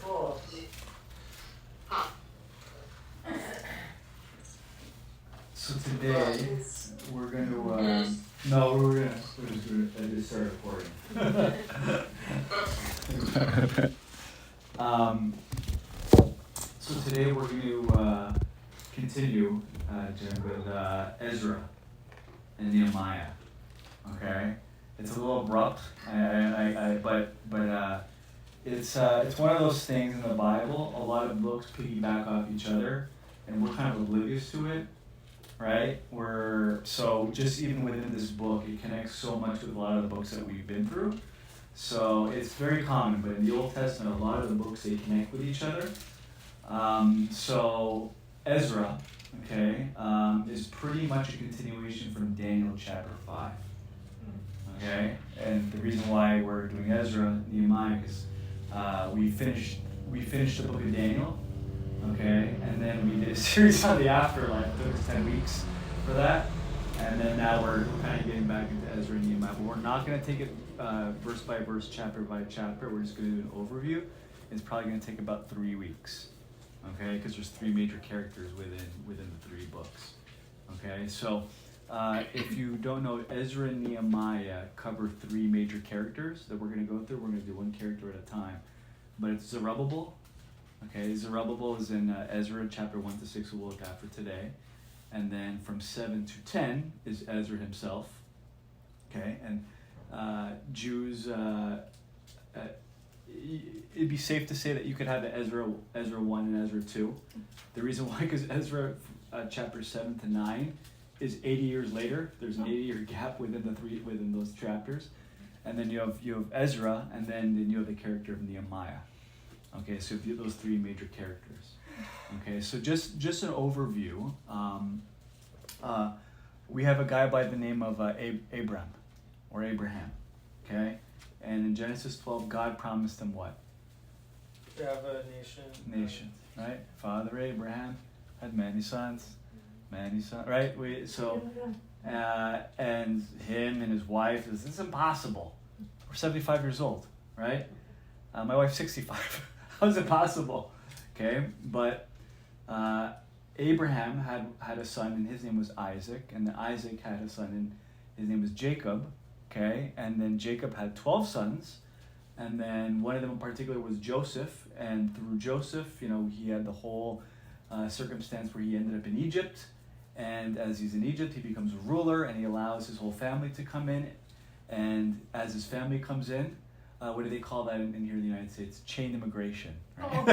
Cool. So today we're going to just start recording. So today we're going to continue Jen, with Ezra and Nehemiah. Okay, it's a little abrupt, but it's one of those things in the Bible. A lot of books piggyback off each other, and we're kind of oblivious to it. Right? So just even within this book, it connects so much with a lot of the books that we've been through. So it's very common, but in the Old Testament, a lot of the books, they connect with each other. So Ezra, okay, is pretty much a continuation from Daniel chapter 5. Okay? And the reason why we're doing Ezra, Nehemiah, is we finished the book of Daniel. Okay, and then we did a series on the afterlife. It took us 10 weeks for that. And then now we're kind of getting back into Ezra and Nehemiah. But we're not going to take it verse by verse, chapter by chapter. We're just going to do an overview. It's probably going to take about 3 weeks. Okay, because there's 3 major characters within the 3 books. Okay, so if you don't know, Ezra and Nehemiah cover 3 major characters that we're going to go through. We're going to do one character at a time. But it's Zerubbabel. Okay, Zerubbabel is in Ezra chapter 1 to 6, we'll look at for today. And then from 7 to 10 is Ezra himself. Okay, and Jews, it'd be safe to say that you could have Ezra 1 and Ezra 2. The reason why, because Ezra chapter 7 to 9 is 80 years later. There's an 80-year gap within those chapters. And then you have Ezra, and then you have the character of Nehemiah. Okay, so if you have those 3 major characters. Okay, so just an overview. We have a guy by the name of Abraham. Okay, and in Genesis 12, God promised him what? To have a nation. Right? Father Abraham had many sons, right? And him and his wife, this is impossible. We're 75 years old, right? My wife's 65. How is it possible? Okay, but Abraham had a son, and his name was Isaac, and then Isaac had a son, and his name was Jacob. Okay, and then Jacob had 12 sons, and then one of them in particular was Joseph, and through Joseph, he had the whole circumstance where he ended up in Egypt, and as he's in Egypt, he becomes a ruler, and he allows his whole family to come in, and as his family comes in, what do they call that in here in the United States? Chain immigration. Right?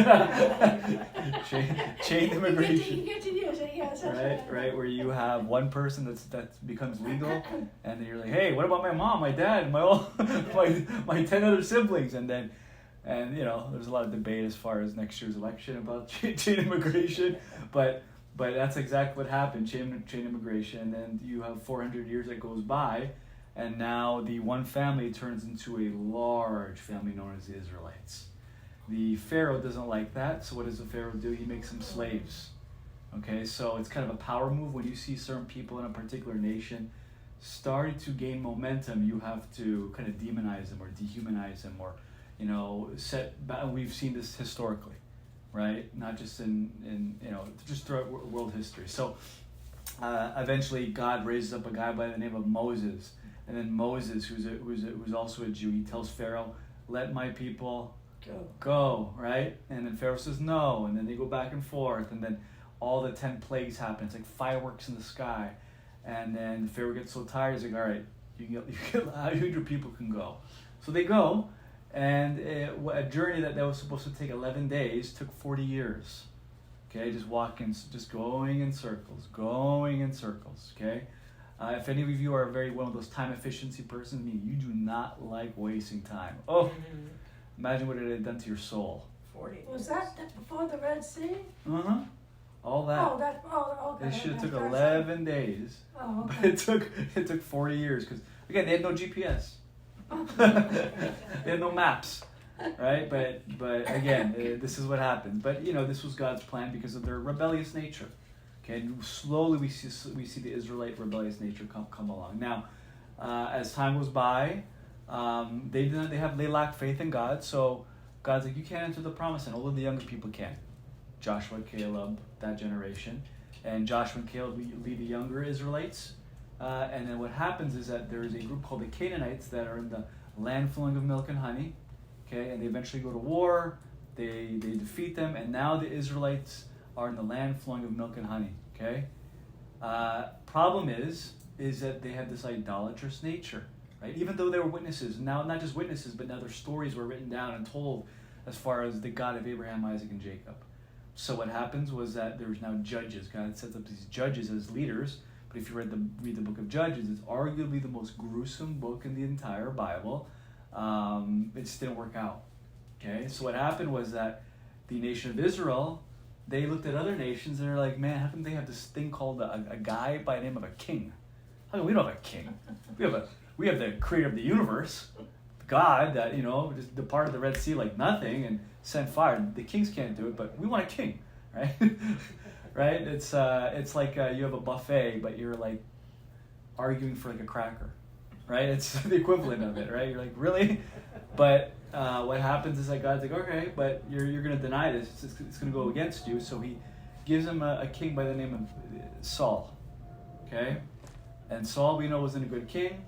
chain immigration. You get to use it, yes. Right, where you have one person that becomes legal, and then you're like, hey, what about my mom, my dad, my 10 other siblings, and there's a lot of debate as far as next year's election about chain immigration, but that's exactly what happened, chain immigration, and then you have 400 years that goes by. And now the one family turns into a large family known as the Israelites. The Pharaoh doesn't like that, so what does the Pharaoh do? He makes them slaves. Okay, so it's kind of a power move. When you see certain people in a particular nation starting to gain momentum, you have to kind of demonize them or dehumanize them, or we've seen this historically, right? Not just just throughout world history. So eventually God raises up a guy by the name of Moses. And then Moses, who's also a Jew, he tells Pharaoh, let my people go, right? And then Pharaoh says no, and then they go back and forth, and then all the 10 plagues happen. It's like fireworks in the sky. And then Pharaoh gets so tired, he's like, all right, you can get 100 people can go. So they go, and a journey that was supposed to take 11 days took 40 years. Okay, just going in circles, okay? If any of you are one of those time efficiency persons, meaning you do not like wasting time. Imagine what it had done to your soul. 40 years. Was that before the Red Sea? All that. Okay. It should have took 11 days. Oh, okay. But it took 40 years, because again, they had no GPS. They had no maps, right? But again, this is what happened. But this was God's plan because of their rebellious nature. Okay, and slowly we see the Israelite rebellious nature come along. Now, as time goes by, they lack faith in God. So God's like, you can't enter the promised land. Only the younger people can. Joshua, Caleb, that generation. And Joshua and Caleb lead the younger Israelites. And then what happens is that there is a group called the Canaanites that are in the land flowing of milk and honey. Okay, and they eventually go to war. They defeat them, and now the Israelites are in the land flowing of milk and honey. Okay. Problem is that they had this idolatrous nature, right? Even though they were witnesses, now not just witnesses, but now their stories were written down and told as far as the God of Abraham, Isaac, and Jacob. So what happens was that there's now judges. God sets up these judges as leaders. But if you read the book of Judges, it's arguably the most gruesome book in the entire Bible. It just didn't work out. Okay, so what happened was that the nation of Israel, they looked at other nations and they're like, man, how come they have this thing called a guy by the name of a king? How come we don't have a king? We have the creator of the universe, God that, just departed the Red Sea like nothing and sent fire. The kings can't do it, but we want a king, right? Right? It's like you have a buffet, but you're like arguing for like a cracker, right? It's the equivalent of it, right? You're like, really? But what happens is that God's like, okay, but you're going to deny this. It's going to go against you. So he gives him a king by the name of Saul. Okay? And Saul, we know, wasn't a good king.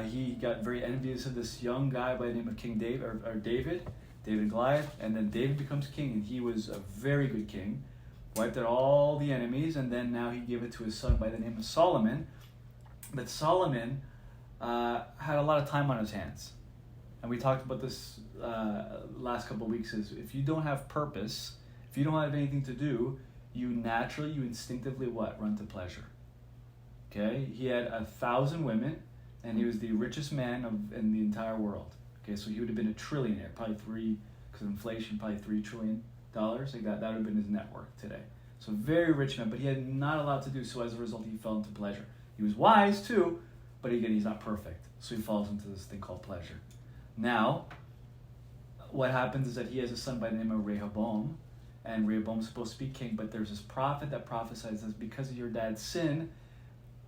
He got very envious of this young guy by the name of King David, or David and Goliath. And then David becomes king, and he was a very good king. Wiped out all the enemies, and then now he gave it to his son by the name of Solomon. But Solomon had a lot of time on his hands. And we talked about this last couple of weeks, is if you don't have purpose, if you don't have anything to do, you instinctively what? Run to pleasure. Okay? He had 1,000 women, and he was the richest man in the entire world. Okay, so he would have been a trillionaire, probably because of inflation, probably $3 trillion. Like that would have been his net worth today. So very rich man, but he had not a lot to do, so as a result he fell into pleasure. He was wise too, but again, he's not perfect. So he falls into this thing called pleasure. Now, what happens is that he has a son by the name of Rehoboam, and Rehoboam's supposed to be king, but there's this prophet that prophesies that because of your dad's sin,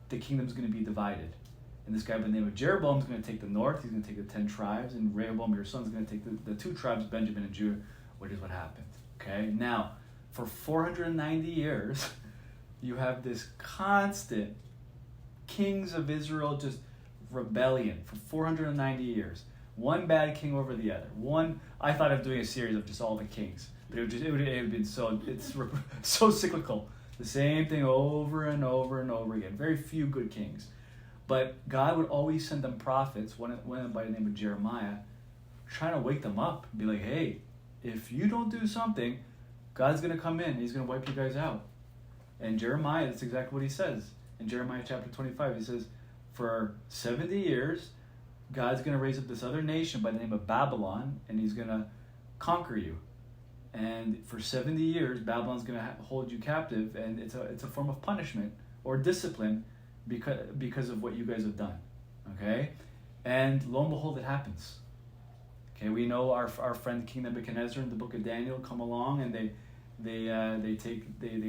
the kingdom's going to be divided. And this guy by the name of Jeroboam is going to take the north, he's going to take the 10 tribes, and Rehoboam, your son's going to take the 2 tribes, Benjamin and Judah, which is what happened. Okay, now, for 490 years, you have this constant kings of Israel just rebellion for 490 years. One bad king over the other. I thought of doing a series of just all the kings, but it would have been so cyclical. The same thing over and over and over again. Very few good kings. But God would always send them prophets, one by the name of Jeremiah, trying to wake them up and be like, hey, if you don't do something, God's going to come in and he's going to wipe you guys out. And Jeremiah, that's exactly what he says. In Jeremiah chapter 25, he says, for 70 years, God's going to raise up this other nation by the name of Babylon, and he's going to conquer you. And for 70 years, Babylon's going to hold you captive, and it's a form of punishment or discipline because of what you guys have done. Okay? And lo and behold, it happens. Okay, we know our friend King Nebuchadnezzar in the book of Daniel come along, and they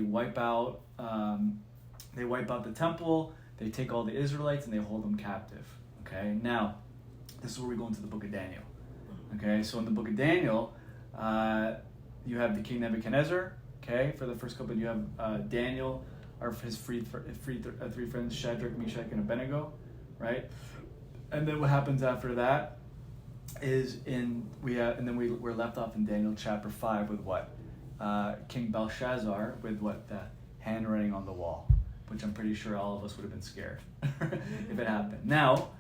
wipe out the temple. They take all the Israelites and they hold them captive. Okay, now this is where we go into the book of Daniel. Okay, so in the book of Daniel, you have the King Nebuchadnezzar. Okay, for the first couple, you have Daniel, or his three friends, Shadrach, Meshach, and Abednego, right? And then what happens after that is we're left off in Daniel chapter 5 with what? King Belshazzar with what? The handwriting on the wall, which I'm pretty sure all of us would have been scared if it happened. Now,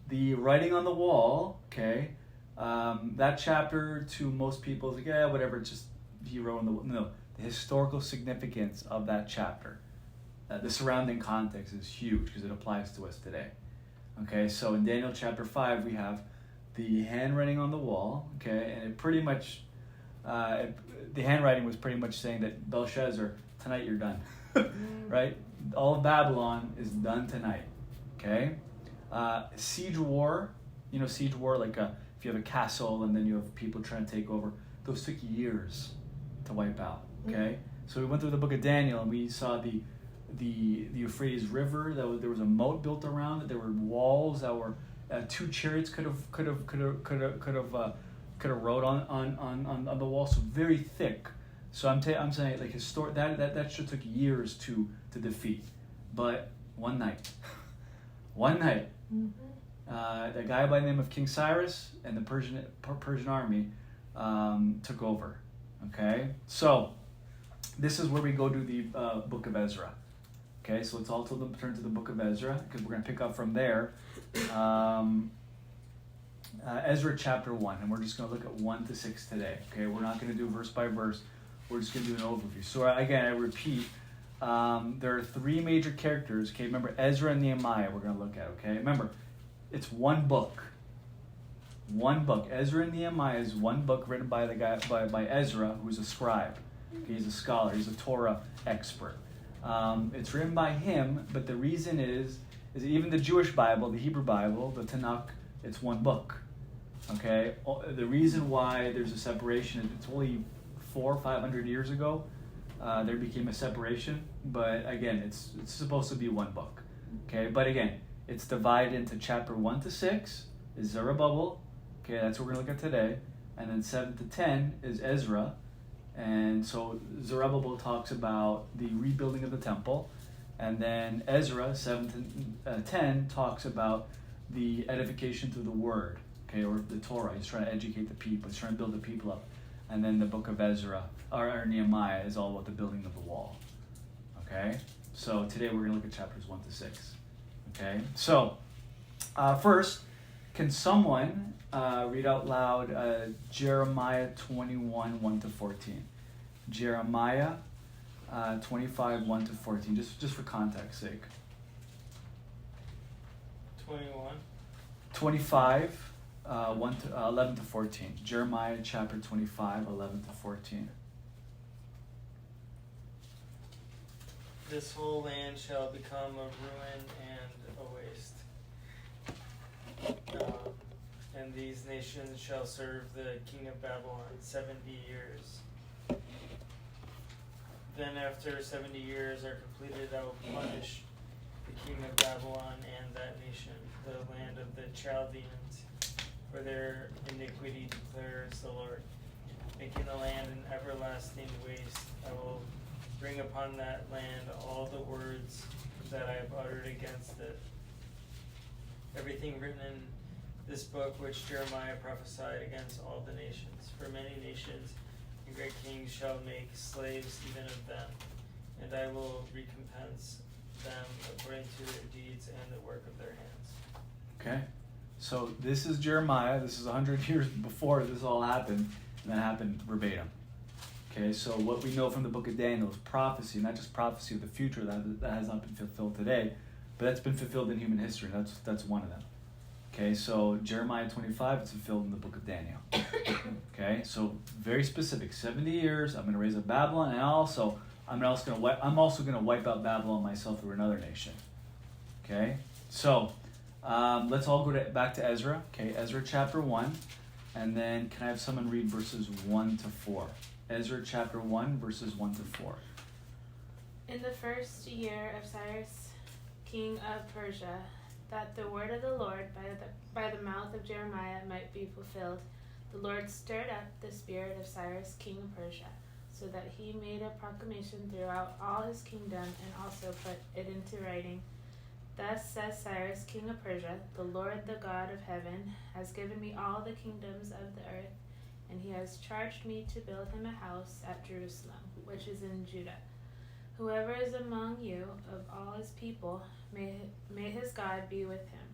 the writing on the wall, okay, that chapter to most people is like, yeah, whatever, it's just he wrote on the wall. No, the historical significance of that chapter, the surrounding context is huge because it applies to us today. Okay, so in Daniel chapter 5, we have the handwriting on the wall, okay, and it pretty much, the handwriting was pretty much saying that Belshazzar, tonight you're done, right? All of Babylon is done tonight, okay? Siege war, siege war, like if you have a castle and then you have people trying to take over, those took years to wipe out, okay? So we went through the book of Daniel and we saw the Euphrates River, there was a moat built around it, there were walls that were, 2 chariots could have could have wrote on the wall, so very thick. So I'm saying like that should took years to defeat, but one night, a guy by the name of King Cyrus and the Persian army took over. Okay, so this is where we go to the book of Ezra. Okay, so let's all turn to the book of Ezra because we're going to pick up from there. Ezra chapter 1, and we're just going to look at 1 to 6 today. Okay, we're not going to do verse by verse. We're just going to do an overview. So again, I repeat, there are three major characters. Okay, remember Ezra and Nehemiah we're going to look at. Okay, remember, it's one book. One book. Ezra and Nehemiah is one book written by the guy by Ezra, who's a scribe. Okay, he's a scholar. He's a Torah expert. It's written by him, but the reason is even the Jewish Bible, the Hebrew Bible, the Tanakh, it's one book. Okay, the reason why there's a separation is it's only 400 or 500 years ago there became a separation, but again, it's supposed to be one book. Okay, but again, it's divided into chapter 1 to 6 is Zerubbabel. Okay, that's what we're going to look at today. And then 7 to 10 is Ezra. And so Zerubbabel talks about the rebuilding of the temple. And then Ezra, 7 to 10, talks about the edification through the word, okay, or the Torah. He's trying to educate the people. He's trying to build the people up. And then the book of Ezra, or Nehemiah, is all about the building of the wall. Okay? So today we're going to look at chapters 1 to 6. Okay? So, first, can someone read out loud Jeremiah 21, 1 to 14? Jeremiah 25, 1 to 14, just for context sake. 21. 25, 11 to 14. Jeremiah chapter 25, 11 to 14. This whole land shall become a ruin and a waste. And these nations shall serve the king of Babylon 70 years. Then after 70 years are completed, I will punish the king of Babylon and that nation, the land of the Chaldeans, for their iniquity, declares the Lord, making the land an everlasting waste. I will bring upon that land all the words that I have uttered against it. Everything written in this book which Jeremiah prophesied against all the nations. For many nations and great kings shall make slaves even of them, and I will recompense them according to their deeds and the work of their hands. Okay, so this is Jeremiah. This is 100 years before this all happened, and that happened verbatim. Okay, so what we know from the book of Daniel is prophecy, not just prophecy of the future that has not been fulfilled today, but that's been fulfilled in human history. That's one of them. Okay, so Jeremiah 25 is fulfilled in the book of Daniel. Okay, so very specific. 70 years, I'm going to raise up Babylon, and I'm also going to wipe out Babylon myself through another nation. Okay, so let's all go back to Ezra. Okay, Ezra chapter 1, and then can I have someone read verses 1 to 4? Ezra chapter 1, verses 1 to 4. In the first year of Cyrus, king of Persia, that the word of the Lord by the mouth of Jeremiah might be fulfilled, the Lord stirred up the spirit of Cyrus, king of Persia, so that he made a proclamation throughout all his kingdom and also put it into writing. Thus says Cyrus, king of Persia, the Lord, the God of heaven, has given me all the kingdoms of the earth, and he has charged me to build him a house at Jerusalem, which is in Judah. Whoever is among you of all his people, may his God be with him,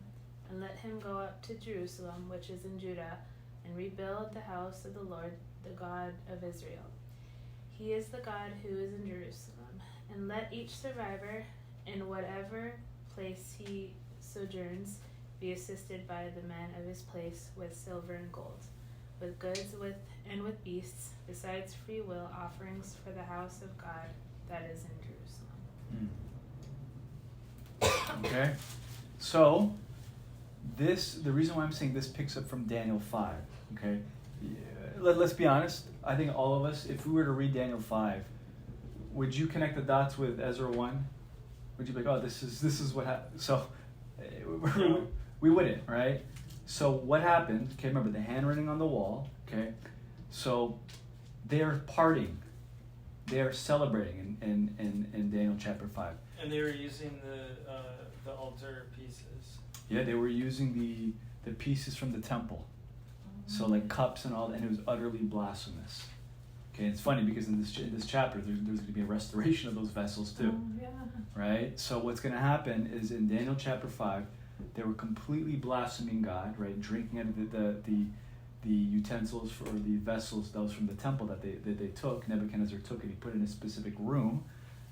and let him go up to Jerusalem, which is in Judah, and rebuild the house of the Lord, the God of Israel. He is the God who is in Jerusalem, and let each survivor in whatever place he sojourns be assisted by the men of his place with silver and gold, with goods and with beasts, besides free will offerings for the house of God that is in Jerusalem. Okay, so the reason why I'm saying this picks up from Daniel 5. Okay, let's be honest. I think all of us, if we were to read Daniel 5, would you connect the dots with Ezra 1? Would you be like, oh, this is what happened? So we wouldn't, right? So what happened? Okay, remember the handwriting on the wall. Okay, so they are partying, they are celebrating in Daniel chapter 5. And they were using the altar pieces. Yeah, they were using the pieces from the temple. So like cups and all that, and it was utterly blasphemous. Okay, it's funny because in this chapter there's going to be a restoration of those vessels too. Yeah. Right? So what's going to happen is in Daniel chapter 5, they were completely blaspheming God, right? Drinking out of the utensils or the vessels that was from the temple that they took. Nebuchadnezzar took it, he put it in a specific room,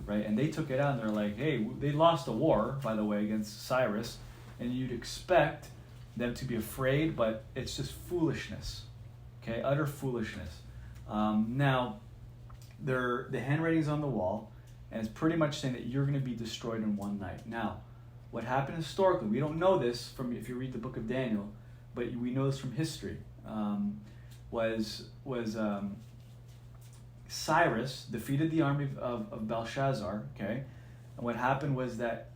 right? And they took it out and they're like, hey, they lost a war, by the way, against Cyrus, and you'd expect them to be afraid, but it's just foolishness, okay? Utter foolishness. Now, the handwriting's on the wall, and it's pretty much saying that you're going to be destroyed in one night. Now, what happened historically, we don't know this from if you read the book of Daniel, but we know this from history, was Cyrus defeated the army of Belshazzar, okay? And what happened was that,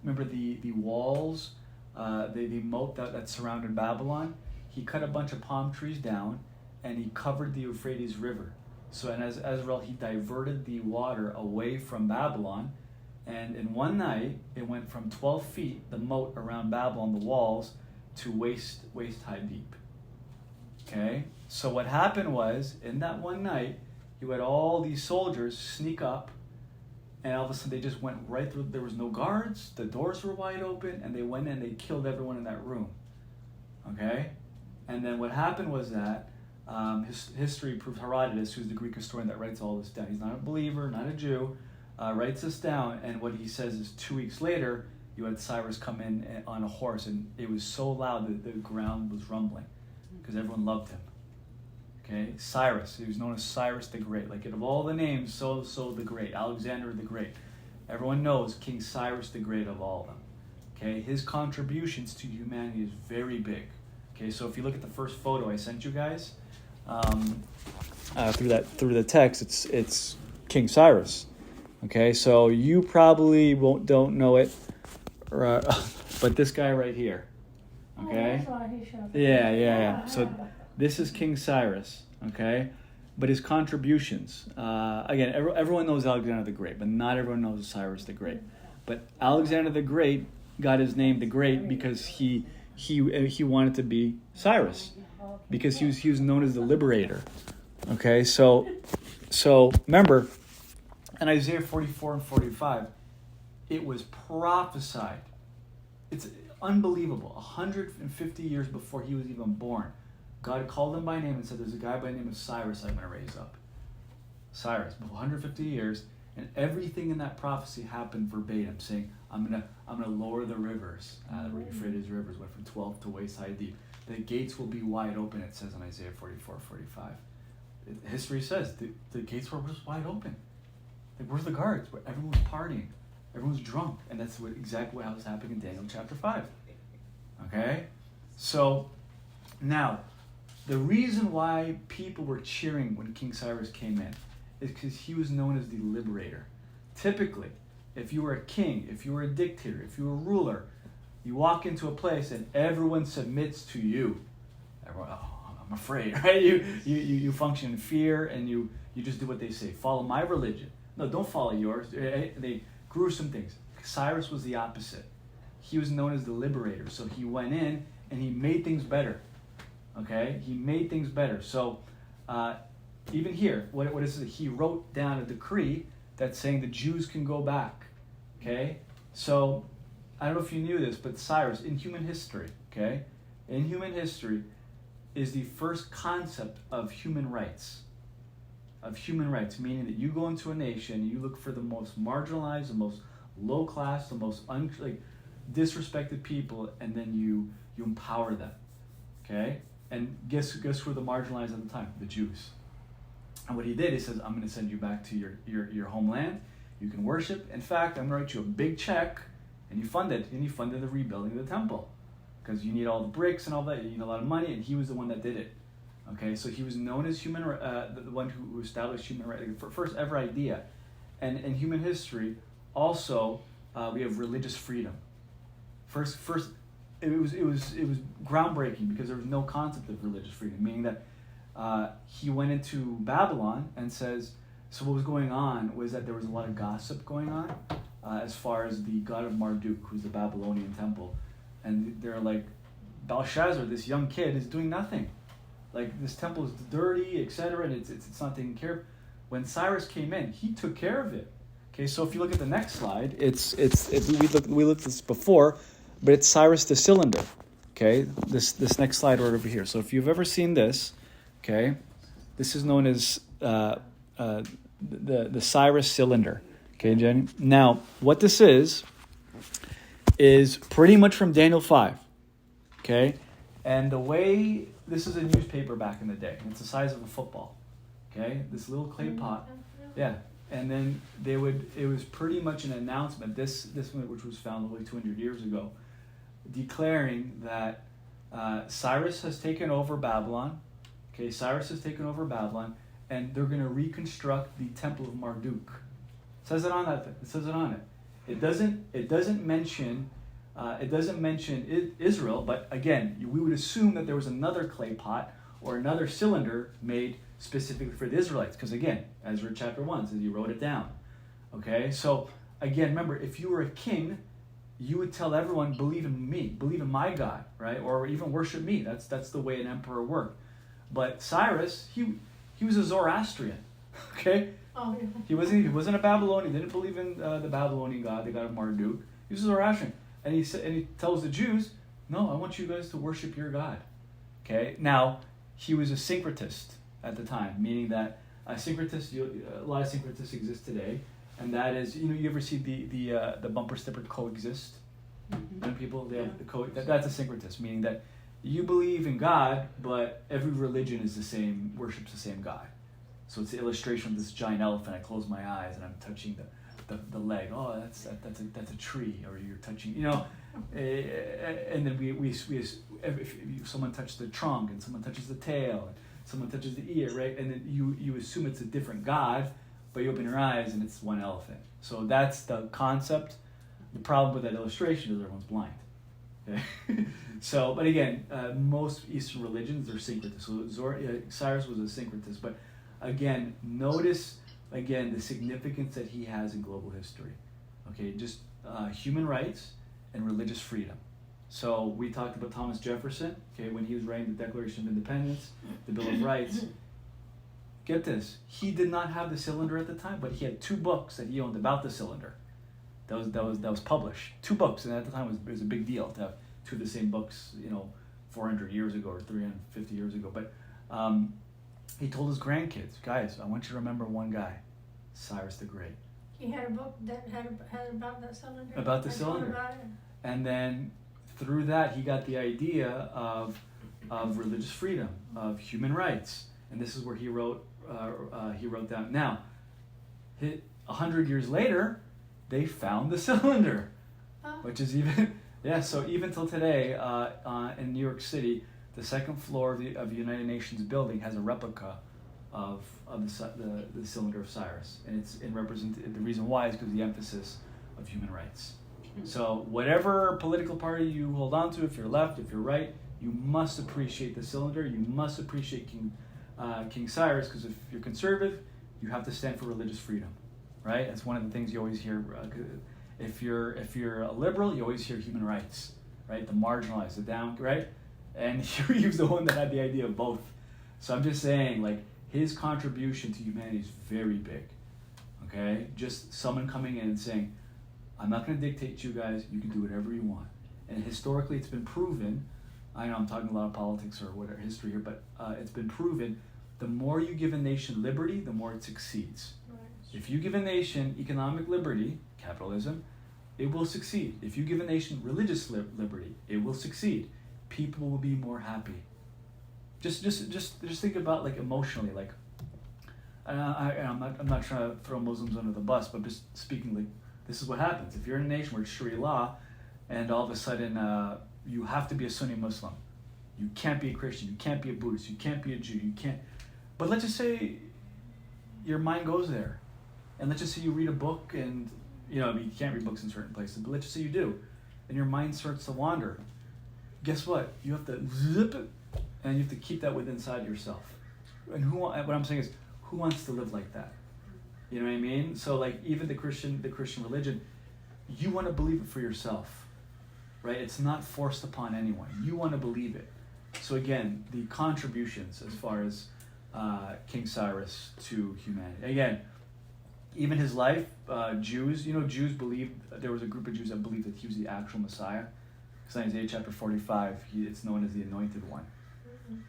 remember the walls, the moat that surrounded Babylon? He cut a bunch of palm trees down, and he covered the Euphrates River. So, and as Ezra, he diverted the water away from Babylon, and in one night, it went from 12 feet, the moat around Babylon, the walls, to waist high deep. Okay? So what happened was, in that one night, you had all these soldiers sneak up, and all of a sudden they just went right through. There was no guards, the doors were wide open, and they went in and they killed everyone in that room. Okay? And then what happened was that, history proves, Herodotus, who's the Greek historian that writes all this down, he's not a believer, not a Jew, writes this down, and what he says is 2 weeks later, you had Cyrus come in on a horse, and it was so loud that the ground was rumbling, because everyone loved him. Okay, Cyrus, he was known as Cyrus the Great. Like, of all the names, so the Great, Alexander the Great. Everyone knows King Cyrus the Great of all of them. Okay, his contributions to humanity is very big. Okay, so if you look at the first photo I sent you guys, through the text, it's King Cyrus. Okay, so you probably don't know it, but this guy right here. Okay. Oh, that's why he showed it. Yeah. So this is King Cyrus. Okay, but his contributions. Again, everyone knows Alexander the Great, but not everyone knows Cyrus the Great. But Alexander the Great got his name the Great because he wanted to be Cyrus, because he was known as the liberator. Okay, so remember, in Isaiah 44 and 45, it was prophesied. It's unbelievable. 150 years before he was even born, God called him by name and said, there's a guy by the name of Cyrus I'm going to raise up. Cyrus, 150 years, and everything in that prophecy happened verbatim, saying, I'm gonna lower the rivers. The Euphrates rivers went from 12 to waist high deep. The gates will be wide open, it says in Isaiah 44, 45. History says the gates were just wide open. Like, where's the guards? Everyone was partying. Everyone was drunk. And that's exactly what was happening in Daniel chapter 5. Okay? So, now, the reason why people were cheering when King Cyrus came in is because he was known as the liberator. Typically, if you were a king, if you were a dictator, if you were a ruler, you walk into a place and everyone submits to you. Everyone, I'm afraid, right? You function in fear, and you just do what they say. Follow my religion. No, don't follow yours. They gruesome things. Cyrus was the opposite. He was known as the liberator. So he went in and he made things better. Okay? He made things better. So even here, what is it? He wrote down a decree that's saying the Jews can go back. Okay? So I don't know if you knew this, but Cyrus, in human history, okay? In human history is the first concept of human rights. Of human rights, meaning that you go into a nation, you look for the most marginalized, the most low class, the most disrespected people, and then you empower them. Okay? And guess who were the marginalized at the time? The Jews. And what he did, he says, I'm going to send you back to your homeland. You can worship. In fact, I'm going to write you a big check, and you fund it. And he funded the rebuilding of the temple, because you need all the bricks and all that. You need a lot of money, and he was the one that did it. Okay, so he was known as the one who established human rights, the first ever idea. And in human history, also we have religious freedom. First, it was groundbreaking, because there was no concept of religious freedom, meaning that he went into Babylon and says, so what was going on was that there was a lot of gossip going on as far as the god of Marduk, who's the Babylonian temple. And they're like, Belshazzar, this young kid, is doing nothing. Like, this temple is dirty, etc., and it's not taken care of. When Cyrus came in, he took care of it. Okay, so if you look at the next slide, we looked at this before, but it's Cyrus the cylinder. Okay, this next slide right over here. So if you've ever seen this, okay, this is known as the Cyrus cylinder. Okay, Jenny. Now, what this is pretty much from Daniel 5. Okay, and the way this is a newspaper back in the day, and it's the size of a football. Okay, this little clay pot. Yeah, and then it was pretty much an announcement. This one, which was found only 200 years ago, declaring that Cyrus has taken over Babylon. Okay, Cyrus has taken over Babylon, and they're going to reconstruct the Temple of Marduk. It says it on that. It says it on it. It doesn't mention Israel, but again, we would assume that there was another clay pot or another cylinder made specifically for the Israelites, because again, Ezra chapter 1 says he wrote it down. Okay, so again, remember, if you were a king, you would tell everyone, believe in me, believe in my God, right? Or even worship me. That's the way an emperor worked. But Cyrus, he was a Zoroastrian, okay? Oh, yeah. He wasn't a Babylonian. He didn't believe in the Babylonian god, the god of Marduk. He was a Zoroastrian, and he tells the Jews, no, I want you guys to worship your God. Okay. Now, he was a syncretist at the time, meaning that a lot of syncretists exist today, and that is, you ever see the bumper sticker coexist? Mm-hmm. When people they have the that's a syncretist, meaning that you believe in God, but every religion is the same, worships the same God. So it's the illustration of this giant elephant. I close my eyes and I'm touching the leg. Oh, that's a tree, or you're touching, and then if someone touches the trunk and someone touches the tail and someone touches the ear, right? And then you assume it's a different God, but you open your eyes and it's one elephant. So that's the concept. The problem with that illustration is everyone's blind. Okay? So, but again, most Eastern religions are syncretists. So Cyrus was a syncretist, but again, notice the significance that he has in global history. Okay, just human rights and religious freedom. So we talked about Thomas Jefferson. Okay, when he was writing the Declaration of Independence, the Bill of Rights. Get this, he did not have the cylinder at the time, but he had 2 books that he owned about the cylinder. That was published. 2 books, and at the time it was a big deal to have 2 of the same books, 400 years ago or 350 years ago. But he told his grandkids, guys, I want you to remember one guy, Cyrus the Great. He had a book that had about that cylinder. About the cylinder. About it. And then through that, he got the idea of religious freedom, of human rights, and this is where he wrote down. Now, 100 years later, they found the cylinder, which is even So even till today, in New York City, the second floor of the United Nations building has a replica of the cylinder of Cyrus, and it's the reason why is because of the emphasis of human rights. So whatever political party you hold on to, if you're left, if you're right, you must appreciate the cylinder. You must appreciate King Cyrus, because if you're conservative, you have to stand for religious freedom, right? That's one of the things you always hear. If you're a liberal, you always hear human rights, right? The marginalized, the down, right? And he was the one that had the idea of both. So I'm just saying, like, his contribution to humanity is very big. Okay, just someone coming in and saying, I'm not going to dictate to you guys, you can do whatever you want. And historically it's been proven, I know I'm talking a lot of politics or whatever history here, but it's been proven, the more you give a nation liberty, the more it succeeds. Right. If you give a nation economic liberty, capitalism, it will succeed. If you give a nation religious liberty, it will succeed. People will be more happy. Just think about, like, emotionally, like, I'm not trying to throw Muslims under the bus, but just speaking, like, this is what happens. If you're in a nation where it's Sharia law, and all of a sudden you have to be a Sunni Muslim, you can't be a Christian, you can't be a Buddhist, you can't be a Jew, you can't. But let's just say your mind goes there, and let's just say you read a book, and you can't read books in certain places, but let's just say you do, and your mind starts to wander. Guess what? You have to zip it, and you have to keep that within inside yourself. and what I'm saying is, who wants to live like that? You know what I mean? So like even the Christian religion, you want to believe it for yourself, right? It's not forced upon anyone. You want to believe it. So again, the contributions as far as King Cyrus to humanity. Again, even his life, Jews believed, there was a group of Jews that believed that he was the actual Messiah. Because in Isaiah chapter 45, it's known as the Anointed One,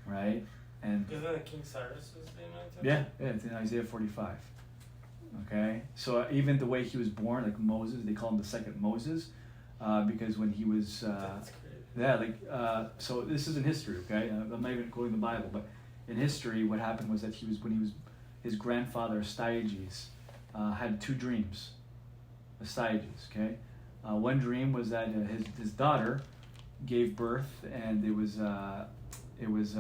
right? And isn't that King Cyrus was the anointed? Yeah, it's in Isaiah 45. Okay, so even the way he was born, like Moses, they call him the second Moses, because when he was, That's crazy. so this is in history, okay? I'm not even quoting the Bible, but in history, what happened was that his grandfather Astyages had two dreams. Astyages, okay? One dream was that his daughter gave birth, and it was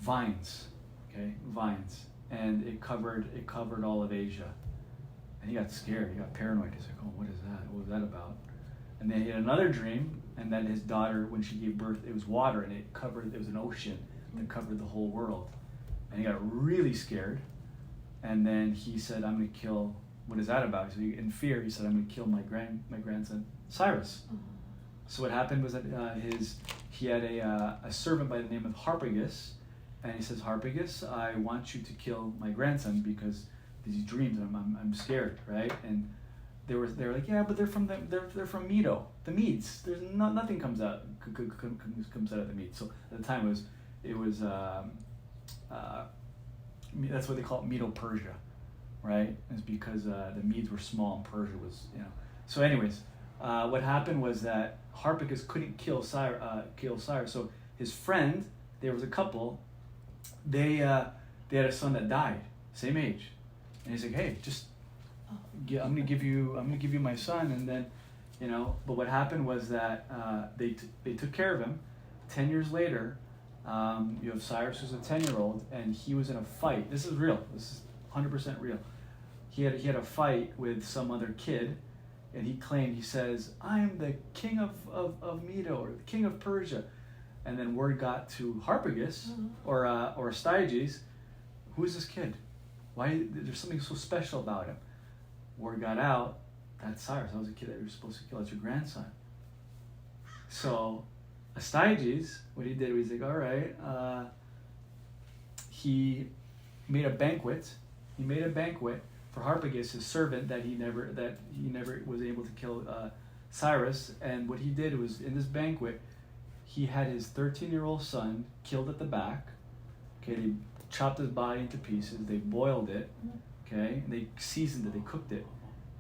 vines, okay, vines. And it covered all of Asia. And he got scared, he got paranoid. He's like, oh, what is that? What was that about? And then he had another dream, and then his daughter, when she gave birth, it was water, and it was an ocean that covered the whole world. And he got really scared. And then he said, I'm going to kill, what is that about? So in fear, he said, I'm going to kill my grandson, Cyrus. So what happened was that he had a servant by the name of Harpagus. And he says, Harpagus, I want you to kill my grandson because these dreams, I'm scared, right? And they were like, yeah, but they're from Medo, the Medes. There's nothing comes out of the Medes. So at the time it was that's what they call it, Medo-Persia, right? It's because the Medes were small and Persia was, So anyways, what happened was that Harpagus couldn't kill Cyrus. So his friend, there was a couple. They had a son that died, same age, and he's like, hey, I'm gonna give you my son, and then, But what happened was that they took care of him. 10 years later, you have Cyrus, who's a 10-year-old, and he was in a fight. This is real. This is 100% real. He had a fight with some other kid, and he says, I'm the king of Medo, or the king of Persia. And then word got to Harpagus or Astyages, who is this kid? Why there's something so special about him? Word got out, that's Cyrus. That was a kid that you were supposed to kill. That's your grandson. So Astyages, what he did was he's like, all right. He made a banquet. He made a banquet for Harpagus, his servant, that he never was able to kill Cyrus. And what he did was, in this banquet, he had his 13-year-old son killed at the back. Okay, they chopped his body into pieces. They boiled it. Okay, and they seasoned it. They cooked it,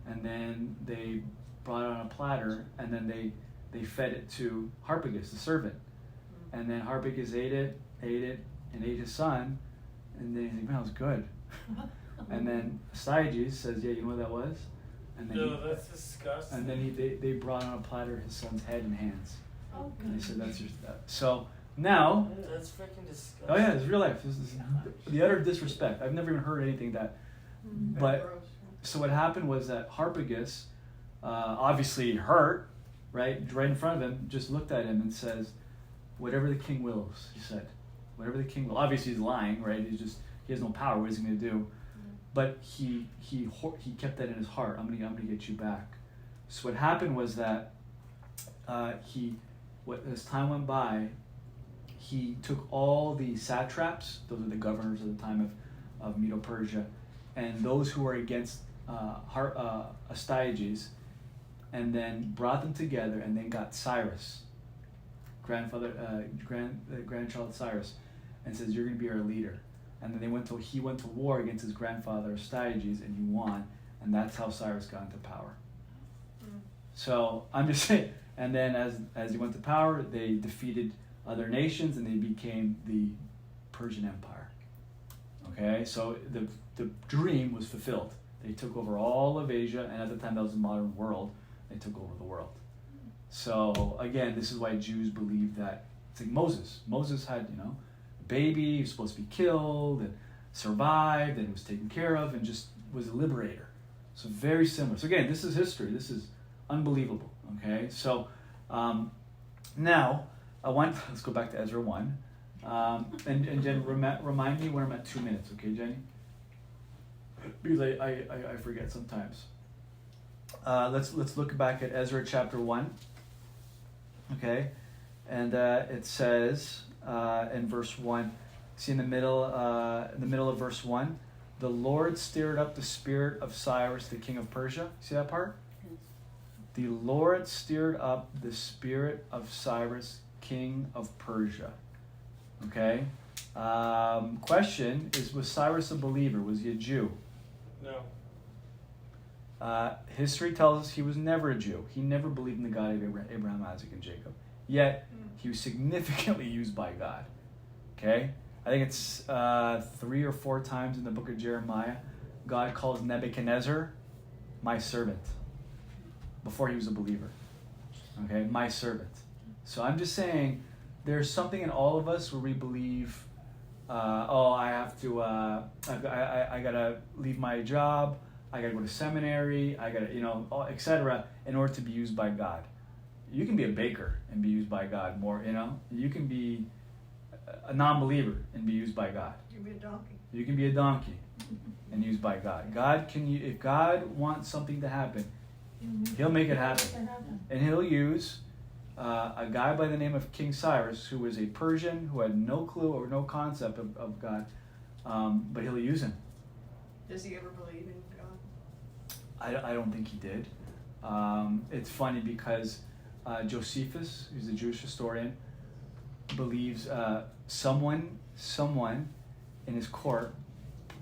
and then they brought it on a platter, and then they fed it to Harpagus, the servant. And then Harpagus ate it, and ate his son, and then he's like, man, that was good. And then Astyages says, yeah, you know what that was? And then that's disgusting. And then they brought on a platter his son's head and hands. And they said, that's your stuff. So now, that's freaking disgusting. Oh yeah, it's real life. This is the utter disrespect. I've never even heard anything that. But so what happened was that Harpagus, obviously hurt, right in front of him, just looked at him and says, "Whatever the king wills," he said. "Whatever the king will." Obviously, he's lying, right? He has no power. What is he going to do? But he kept that in his heart. I'm gonna get you back. So what happened was that as time went by, he took all the satraps, those are the governors of the time of Medo-Persia, and those who were against Astyages, and then brought them together, and then got Cyrus, grandchild Cyrus, and says, "You're going to be our leader." And then he went to war against his grandfather Astyages, and he won, and that's how Cyrus got into power. So I'm just saying. And then as he went to power, they defeated other nations, and they became the Persian Empire. Okay, so the dream was fulfilled. They took over all of Asia, and at the time that was the modern world. They took over the world. So again, this is why Jews believe that it's like Moses. Moses had, a baby, he was supposed to be killed, and survived, and was taken care of, and just was a liberator. So very similar. So again, this is history. This is unbelievable. Okay, so now let's go back to Ezra 1. And Jen, remind me when I'm at 2 minutes, okay, Jenny? Because I forget sometimes. Let's look back at Ezra chapter 1. Okay, and it says in verse 1. See in the middle of verse 1, the Lord stirred up the spirit of Cyrus, the king of Persia. See that part? Yes. The Lord stirred up the spirit of Cyrus, king of Persia. Okay. Question is: was Cyrus a believer? Was he a Jew? No. History tells us he was never a Jew. He never believed in the God of Abraham, Isaac, and Jacob. Yet, he was significantly used by God. Okay? I think it's 3 or 4 times in the book of Jeremiah, God calls Nebuchadnezzar my servant before he was a believer. Okay? My servant. So I'm just saying, there's something in all of us where we believe, I have to, I gotta leave my job, I gotta go to seminary, I gotta, etc., in order to be used by God. You can be a baker and be used by God more, You can be a non-believer and be used by God. You can be a donkey. You can be a donkey and used by God. If God wants something to happen, He'll make it happen. And He'll use a guy by the name of King Cyrus, who was a Persian, who had no clue or no concept of God, but He'll use him. Does he ever believe in God? I don't think he did. It's funny because Josephus, who's a Jewish historian, believes someone in his court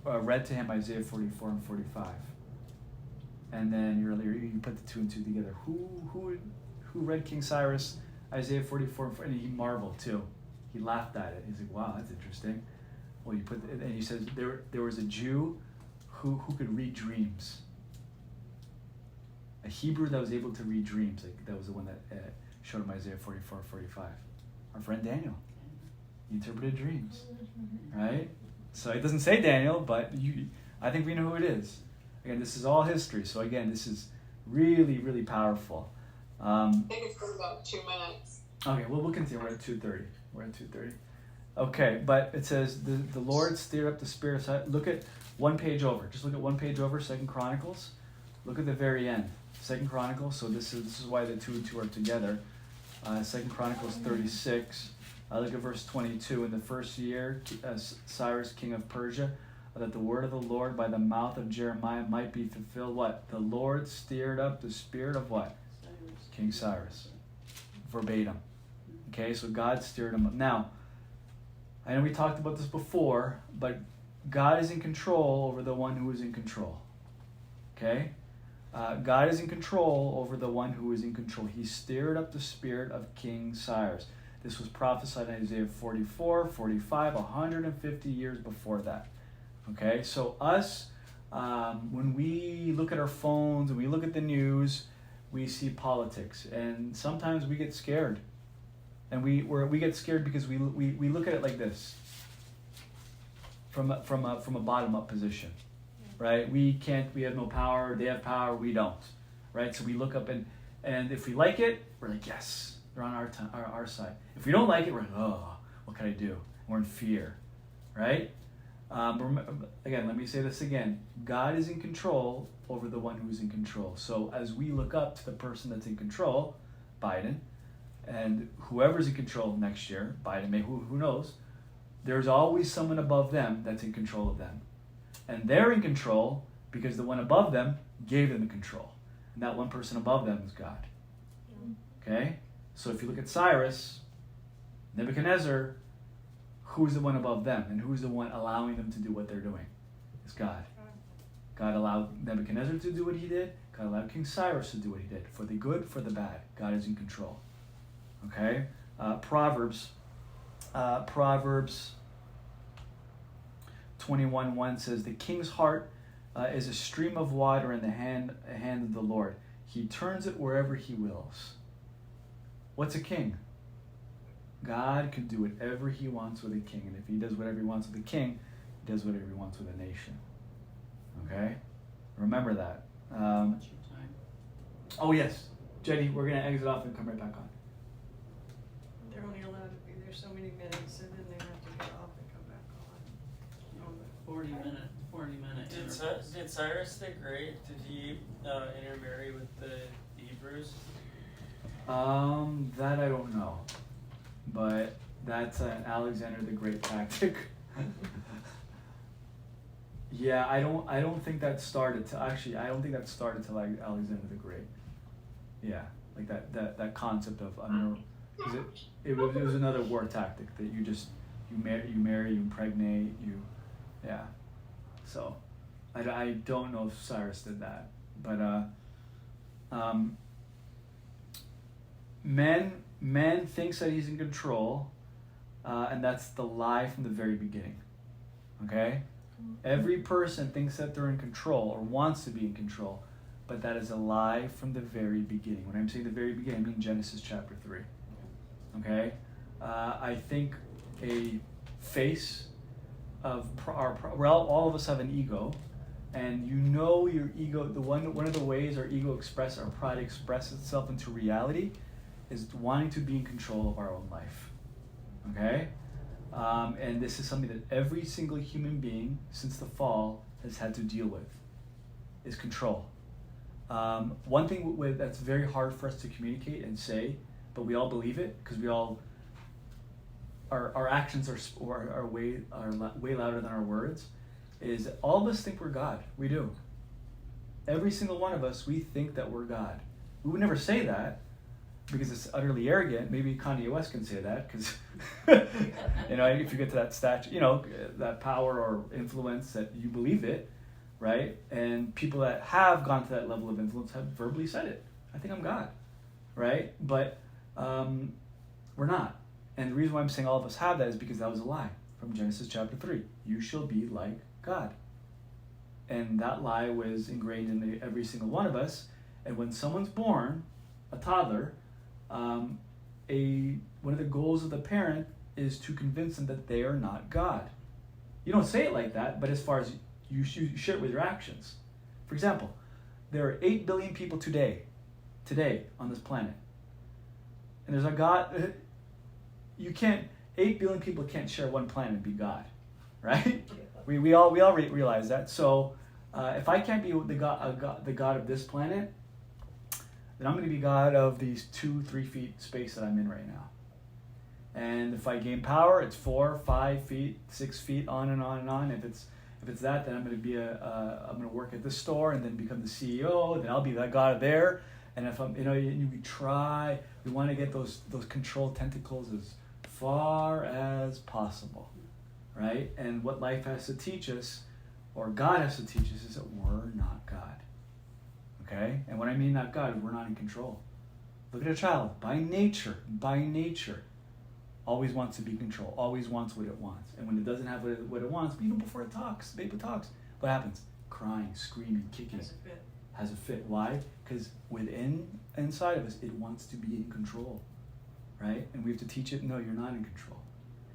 read to him Isaiah 44 and 45. And then you put the 2 and 2 together. Who read King Cyrus Isaiah 44 and 45? And he marveled too. He laughed at it. He's like, wow, that's interesting. Well, and he says there was a Jew who could read dreams. A Hebrew that was able to read dreams. Like that was the one that showed him Isaiah 44, 45. Our friend Daniel. He interpreted dreams. Right? So it doesn't say Daniel, but I think we know who it is. Again, this is all history. So again, this is really, really powerful. I think it's for about 2 minutes. Okay, well, we'll continue. We're at 2:30. Okay, but it says, the Lord stirred up the spirit of... Look at one page over. Just look at one page over, 2 Chronicles. Look at the very end. 2 Chronicles, so this is why the 2 and 2 are together. 2 Chronicles 36. Look at verse 22. In the first year, Cyrus, king of Persia, that the word of the Lord by the mouth of Jeremiah might be fulfilled. What? The Lord stirred up the spirit of what? King Cyrus. Verbatim. Okay, so God stirred him up. Now, I know we talked about this before, but God is in control over the one who is in control. Okay? God is in control over the one who is in control. He stirred up the spirit of King Cyrus. This was prophesied in Isaiah 44, 45, 150 years before that. Okay, so us, when we look at our phones and we look at the news, we see politics, and sometimes we get scared. And we get scared because we look at it like this, from a bottom-up position. Right? We have no power, they have power, we don't. Right? So we look up and if we like it, we're like, yes, they're on our side. If we don't like it, we're like, oh, what can I do? We're in fear. Right? Again, let me say this again. God is in control over the one who's in control. So as we look up to the person that's in control, Biden, and whoever's in control next year, Biden, who knows, there's always someone above them that's in control of them. And they're in control because the one above them gave them the control. And that one person above them is God. Okay? So if you look at Cyrus, Nebuchadnezzar, who's the one above them? And who's the one allowing them to do what they're doing? It's God. God allowed Nebuchadnezzar to do what he did. God allowed King Cyrus to do what he did. For the good, for the bad. God is in control. Okay? Proverbs 21:1 says, the king's heart is a stream of water in the hand of the Lord. He turns it wherever he wills. What's a king? God can do whatever he wants with a king. And if he does whatever he wants with a king, he does whatever he wants with a nation. Okay? Remember that. What's your time? Oh, yes. Jenny, we're going to exit off and come right back on. They're only allowed to be there so many minutes, and then they have 40 minute Did Cyrus the Great, did he intermarry with the Hebrews? That I don't know, but that's an Alexander the Great tactic. Yeah, I don't think that started to I don't think that started to like Alexander the Great. Yeah, like that concept of it was another war tactic that you marry, you impregnate, yeah. So, I don't know if Cyrus did that, but man thinks that he's in control, and that's the lie from the very beginning. Okay, every person thinks that they're in control or wants to be in control, but that is a lie from the very beginning. When I'm saying the very beginning, I mean Genesis chapter 3. Okay, I think a face of all of us have an ego, and your ego. One of the ways our pride expresses itself into reality, is wanting to be in control of our own life. Okay, and this is something that every single human being since the fall has had to deal with, is control. One thing that's very hard for us to communicate and say, but we all believe it because we all. Our actions are way louder than our words. Is all of us think we're God? We do. Every single one of us, we think that we're God. We would never say that because it's utterly arrogant. Maybe Kanye West can say that because if you get to that stature, that power or influence that you believe it, right? And people that have gone to that level of influence have verbally said it. I think I'm God, right? But we're not. And the reason why I'm saying all of us have that is because that was a lie from Genesis chapter 3. You shall be like God. And that lie was ingrained in every single one of us. And when someone's born, a toddler, one of the goals of the parent is to convince them that they are not God. You don't say it like that, but as far as you share it with your actions. For example, there are 8 billion people today on this planet. And there's a God. 8 billion people can't share one planet and be God, right? We all realize that. So if I can't be the God of this planet, then I'm going to be God of these 2-3 feet space that I'm in right now. And if I gain power, it's 4, 5 feet, 6 feet, on and on and on. If it's that, then I'm going to be I'm going to work at this store and then become the CEO. Then I'll be that God there. And if we want to get those control tentacles as far as possible, right? And what life has to teach us, or God has to teach us, is that we're not God. Okay? And what I mean not God, we're not in control. Look at a child. By nature, always wants to be in control, always wants what it wants. And when it doesn't have what it wants, even before it talks, baby talks, what happens? Crying, screaming, kicking. Has a fit. Why? Because inside of us, it wants to be in control. Right? And we have to teach it, no, you're not in control.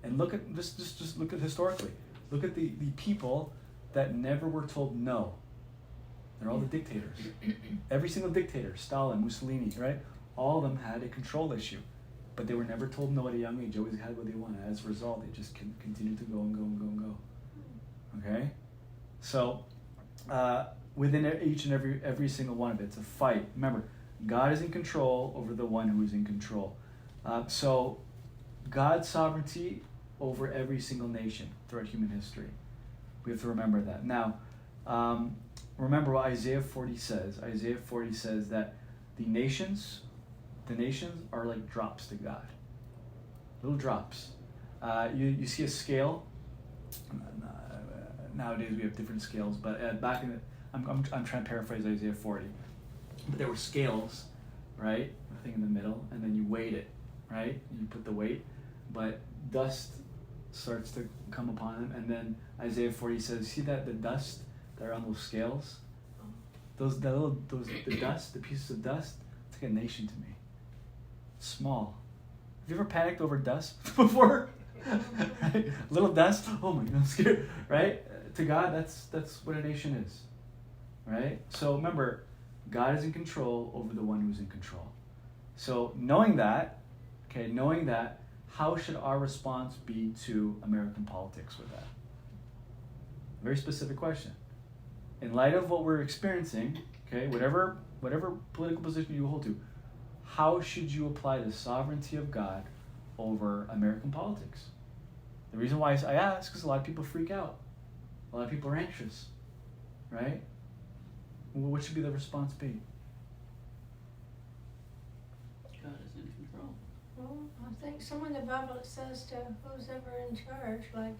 And look at just look at historically. Look at the people that never were told no. They're all the dictators. Every single dictator, Stalin, Mussolini, right? All of them had a control issue. But they were never told no at a young age, always had what they wanted. As a result, they just continued to go and go and go and go. Okay? So within each and every single one of it, it's a fight. Remember, God is in control over the one who is in control. So God's sovereignty over every single nation throughout human history. We have to remember that. Now, remember what Isaiah 40 says. Isaiah 40 says that the nations are like drops to God. Little drops. You see a scale. Nowadays we have different scales, but back in I'm trying to paraphrase Isaiah 40. But there were scales, right? The thing in the middle, and then you weighed it. Right? You put the weight, but dust starts to come upon them, and then Isaiah 40 says, see that the dust that are on those scales? The dust, the pieces of dust, it's like a nation to me. Small. Have you ever panicked over dust before? Right? Little dust, oh my God, I'm scared. Right? To God, that's what a nation is. Right? So remember, God is in control over the one who's in control. So knowing that, how should our response be to American politics with that? A very specific question. In light of what we're experiencing, okay, whatever political position you hold to, how should you apply the sovereignty of God over American politics? The reason why I ask is a lot of people freak out. A lot of people are anxious, right? Well, what should be the response be? God is in control. Well, I think somewhere in the Bible it says to who's ever in charge, like,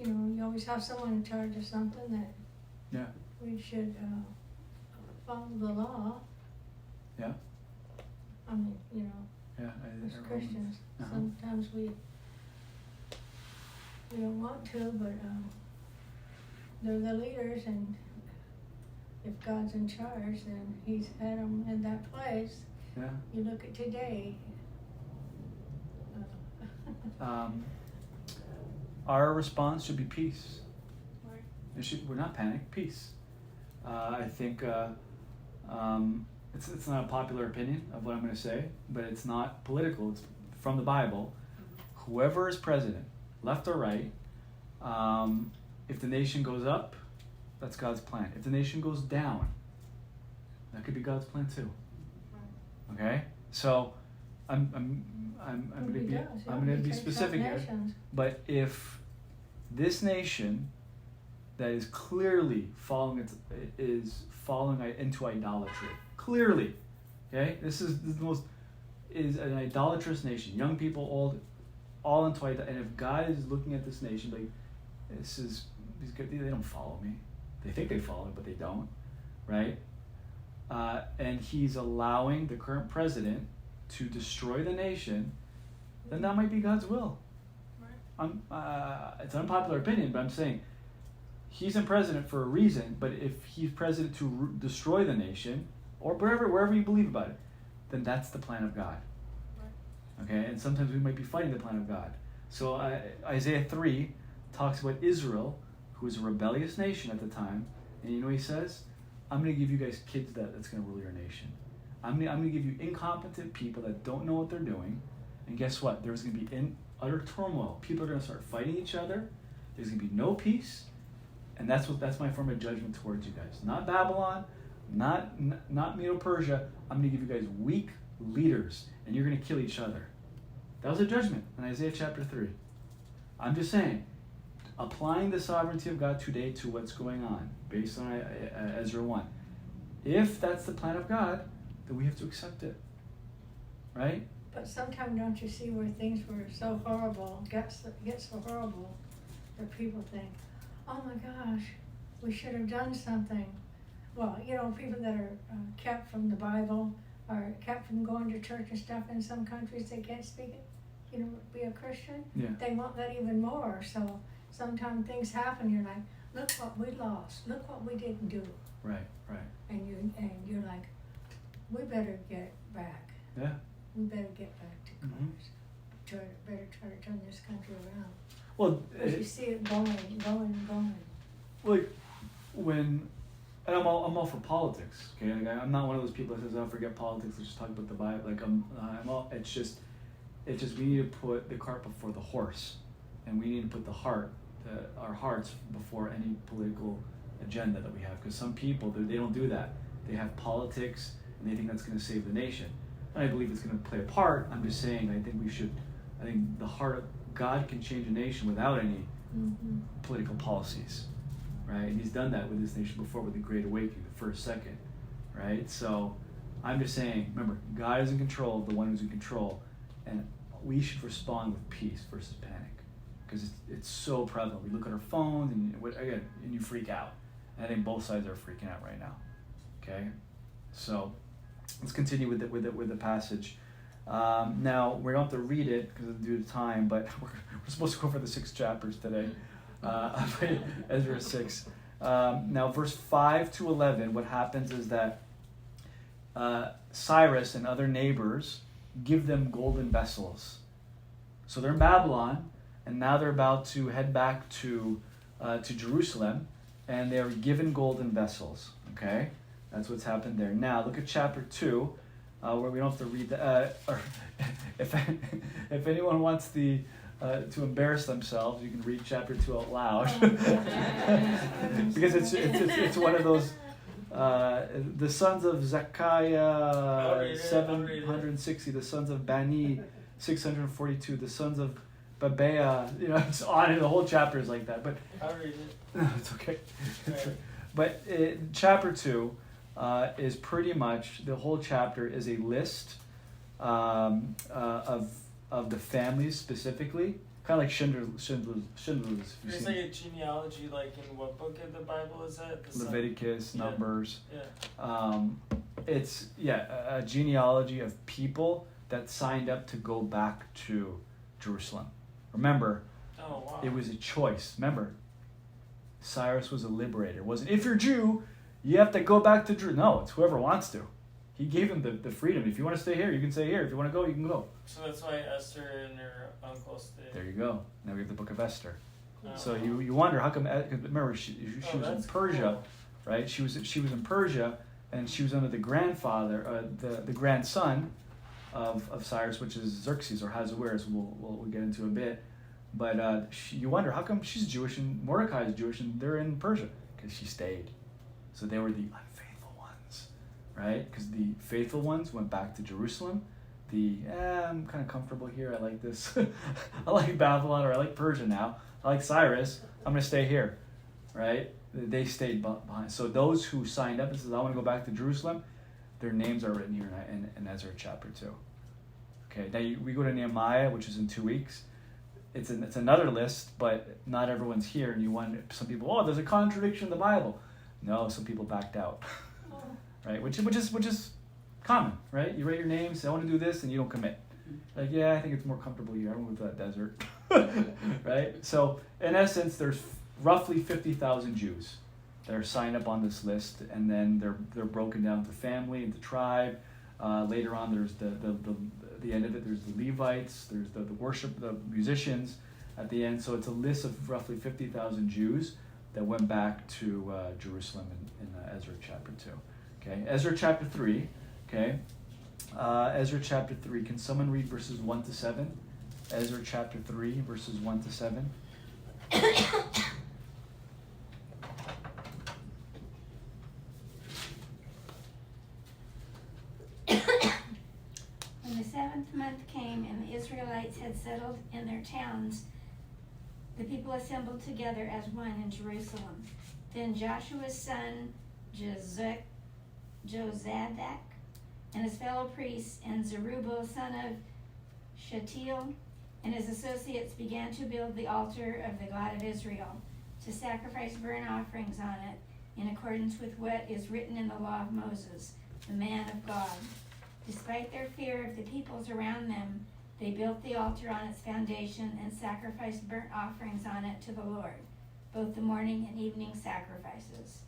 you always have someone in charge of something that Yeah. we should follow the law. Yeah. I mean, Yeah. as Christians, Uh-huh. sometimes we don't want to, but they're the leaders, and if God's in charge, then He's had them in that place. Yeah. You look at today. Our response should be peace. Right. We're not panic. Peace. I think it's not a popular opinion of what I'm going to say, but it's not political. It's from the Bible. Whoever is president, left or right, if the nation goes up, that's God's plan. If the nation goes down, that could be God's plan too. Okay, so I'm going to be specific here. But if this nation that is clearly falling into idolatry, clearly, okay, this is an idolatrous nation. Young people, all into idolatry. And if God is looking at this nation, like, they don't follow me. They think they follow me, but they don't, right? And He's allowing the current president to destroy the nation, then that might be God's will. Right. It's an unpopular opinion, but I'm saying He's in president for a reason. But if He's president to destroy the nation, or wherever you believe about it, then that's the plan of God. Right. Okay, and sometimes we might be fighting the plan of God. So Isaiah 3 talks about Israel, who was a rebellious nation at the time, and you know what He says? I'm going to give you guys kids that's going to rule your nation. I'm going to give you incompetent people that don't know what they're doing. And guess what? There's going to be utter turmoil. People are going to start fighting each other. There's going to be no peace. And that's my form of judgment towards you guys. Not Babylon, not Medo-Persia. I'm going to give you guys weak leaders, and you're going to kill each other. That was a judgment in Isaiah chapter 3. I'm just saying, applying the sovereignty of God today to what's going on, based on Ezra 1. If that's the plan of God, then we have to accept it. Right? But sometimes don't you see where things were so horrible, get so horrible, that people think, oh my gosh, we should have done something. Well, people that are kept from the Bible, are kept from going to church and stuff in some countries, they can't speak it, be a Christian. Yeah. They want that even more. So sometimes things happen, you're like, look what we lost, look what we didn't do. Right. And you're like, we better get back. Yeah. We better get back to Christ. Mm-hmm. Better try to turn this country around. Well, Because you see it going. Like when, and I'm all for politics. Okay, like I'm not one of those people that says, "Oh, forget politics. Let's just talk about the Bible." Like I'm all. It's just we need to put the cart before the horse, and we need to put our hearts before any political agenda that we have. Because some people they don't do that. They have politics and they think that's going to save the nation. And I believe it's going to play a part. I'm just saying I think the heart of God can change a nation without any political policies, right? And He's done that with this nation before with the Great Awakening, the first, second, right? So I'm just saying, remember, God is in control, the one who's in control, and we should respond with peace versus panic, because it's so prevalent. We look at our phones and you freak out. And I think both sides are freaking out right now. Okay, so let's continue with the passage. Now we don't have to read it because of due to time, but we're supposed to go for the 6 chapters today. Ezra 6. Now verse 5 to 11. What happens is that Cyrus and other neighbors give them golden vessels. So they're in Babylon, and now they're about to head back to Jerusalem, and they're given golden vessels. Okay, that's what's happened there. Now look at chapter 2. Where we don't have to read or if anyone wants the to embarrass themselves, you can read chapter 2 out loud. Because it's one of those, the sons of Zechariah, 760, the sons of Bani, 642, the sons of Babea, it's on, and the whole chapter is like that. But I'll read it. no, it's okay. Right. But chapter 2 is pretty much, the whole chapter is a list of the families specifically, kind of like Schindler's List. It's like a genealogy, like in what book of the Bible is that? The Leviticus, Yeah. Numbers. Yeah. It's a genealogy of people that signed up to go back to Jerusalem. Remember, Oh wow. it was a choice. Remember, Cyrus was a liberator. It wasn't, if you're Jew, you have to go back to Jerusalem. No, it's whoever wants to. He gave them the freedom. If you want to stay here, you can stay here. If you want to go, you can go. So that's why Esther and her uncle stayed. There you go. Now we have the book of Esther. Oh. So you wonder how come? Cause remember, she was in that's Persia, cool. right? She was in Persia, and she was under the grandfather, the grandson of Cyrus, which is Xerxes or Ahasuerus. We'll get into a bit. But you wonder how come she's Jewish and Mordecai is Jewish and they're in Persia, because she stayed. So they were the unfaithful ones, right? Because the faithful ones went back to Jerusalem. I'm kind of comfortable here. I like this. I like Babylon, or I like Persia now. I like Cyrus. I'm going to stay here, right? They stayed behind. So those who signed up and said, I want to go back to Jerusalem, their names are written here in Ezra chapter 2. Okay, now we go to Nehemiah, which is in 2 weeks. It's another list, but not everyone's here. And you wonder, some people, there's a contradiction in the Bible. No, some people backed out, right? Which is common, right? You write your name, say I want to do this, and you don't commit. Like, yeah, I think it's more comfortable here. I won't go to that desert, right? So in essence, there's roughly 50,000 Jews that are signed up on this list, and then they're broken down to family and to tribe. Later on, there's the end of it. There's the Levites. There's the worship, the musicians at the end. So it's a list of roughly 50,000 Jews that went back to Jerusalem in Ezra chapter 2. Okay, Ezra chapter 3. Okay, Ezra chapter 3. Can someone read verses 1 to 7? Ezra chapter 3, verses 1 to 7. When the 7th month came and the Israelites had settled in their towns, the people assembled together as one in Jerusalem. Then Joshua's son Jozadak and his fellow priests and Zerubbabel son of Shealtiel and his associates began to build the altar of the God of Israel, to sacrifice burnt offerings on it, in accordance with what is written in the law of Moses, the man of God. Despite their fear of the peoples around them, they built the altar on its foundation and sacrificed burnt offerings on it to the Lord, both the morning and evening sacrifices.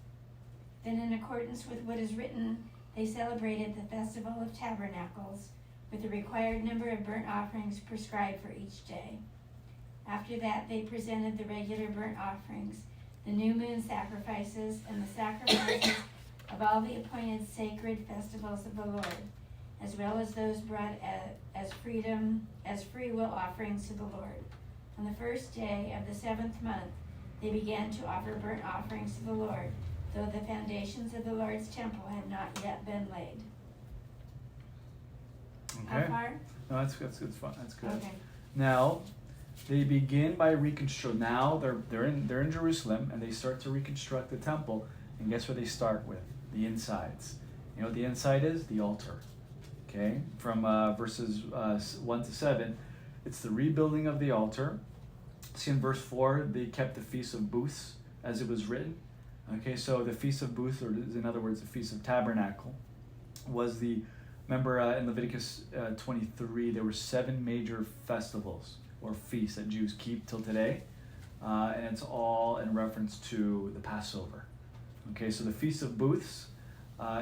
Then, in accordance with what is written, they celebrated the Festival of Tabernacles, with the required number of burnt offerings prescribed for each day. After that, they presented the regular burnt offerings, the new moon sacrifices, and the sacrifices of all the appointed sacred festivals of the Lord, as well as those brought as free will offerings to the Lord. On the first day of the 7th month, they began to offer burnt offerings to the Lord, though the foundations of the Lord's temple had not yet been laid. Okay. How far? No, that's fun. That's good. Okay. Now, they begin by reconstruct. Now they're in Jerusalem, and they start to reconstruct the temple. And guess what they start with? The insides. You know what the inside is? The altar. Okay, from verses 1 to 7, it's the rebuilding of the altar. See in verse 4, they kept the Feast of Booths as it was written. Okay, so the Feast of Booths, or in other words, the Feast of Tabernacle, was remember in Leviticus 23, there were 7 major festivals or feasts that Jews keep till today, and it's all in reference to the Passover. Okay, so the Feast of Booths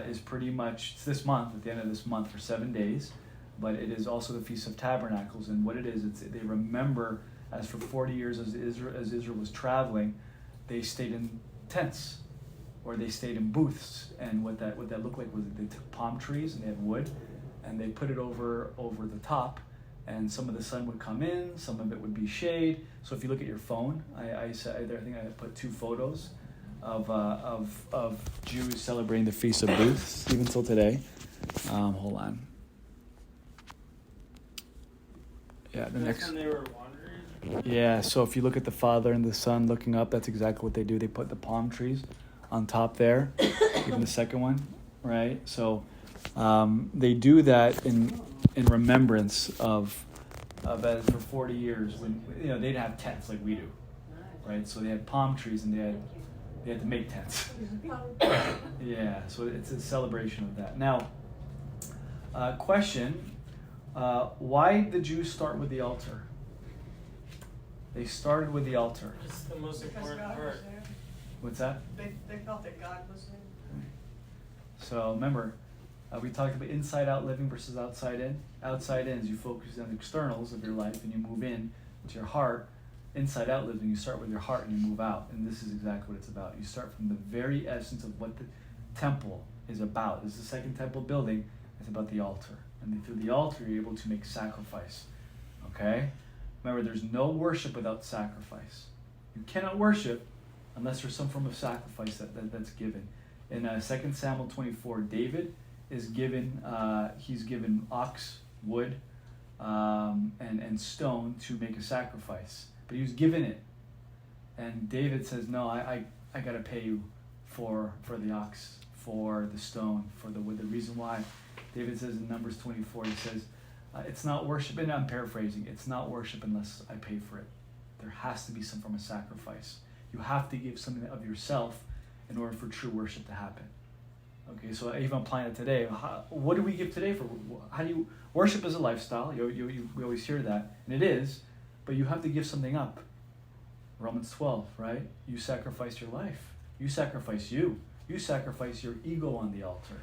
is pretty much, it's this month, at the end of this month for 7 days, but it is also the Feast of Tabernacles, and what it is, they remember as for 40 years as Israel was traveling, they stayed in tents, or they stayed in booths, and what that looked like was they took palm trees and they had wood, and they put it over the top, and some of the sun would come in, some of it would be shade. So if you look at your phone, I think I put 2 photos of Jews celebrating the Feast of Booths, even till today. Hold on. Yeah, the That's next. when they were wandering. Yeah, so if you look at the Father and the Son looking up, that's exactly what they do. They put the palm trees on top there, even the second one, right? So they do that in remembrance of for 40 years when they didn't have tents like we do, right? So they had palm trees and they had to make tents. Yeah, so it's a celebration of that. Now, question. Why did the Jews start with the altar? They started with the altar. It's the most Because important God was part. there. What's that? They felt that God was there. So remember, we talked about inside out living versus outside in. Outside in is you focus on the externals of your life and you move in to your heart. Inside out living, you start with your heart and you move out. And this is exactly what it's about. You start from the very essence of what the temple is about. This is the second temple building. It's about the altar. And through the altar, you're able to make sacrifice. Okay? Remember, there's no worship without sacrifice. You cannot worship unless there's some form of sacrifice that's given. In 2 Samuel 24, David is given, he's given ox, wood, and stone to make a sacrifice. But he was given it. And David says, no, I got to pay you for the ox, for the stone, for the wood. The reason why, David says in Numbers 24, he says, it's not worship, and I'm paraphrasing, it's not worship unless I pay for it. There has to be some form of sacrifice. You have to give something of yourself in order for true worship to happen. Okay, so even applying it today, what do we give today for? How do you worship is a lifestyle? We always hear that, and it is, but you have to give something up. Romans 12, right? You sacrifice your life. You sacrifice you. You sacrifice your ego on the altar.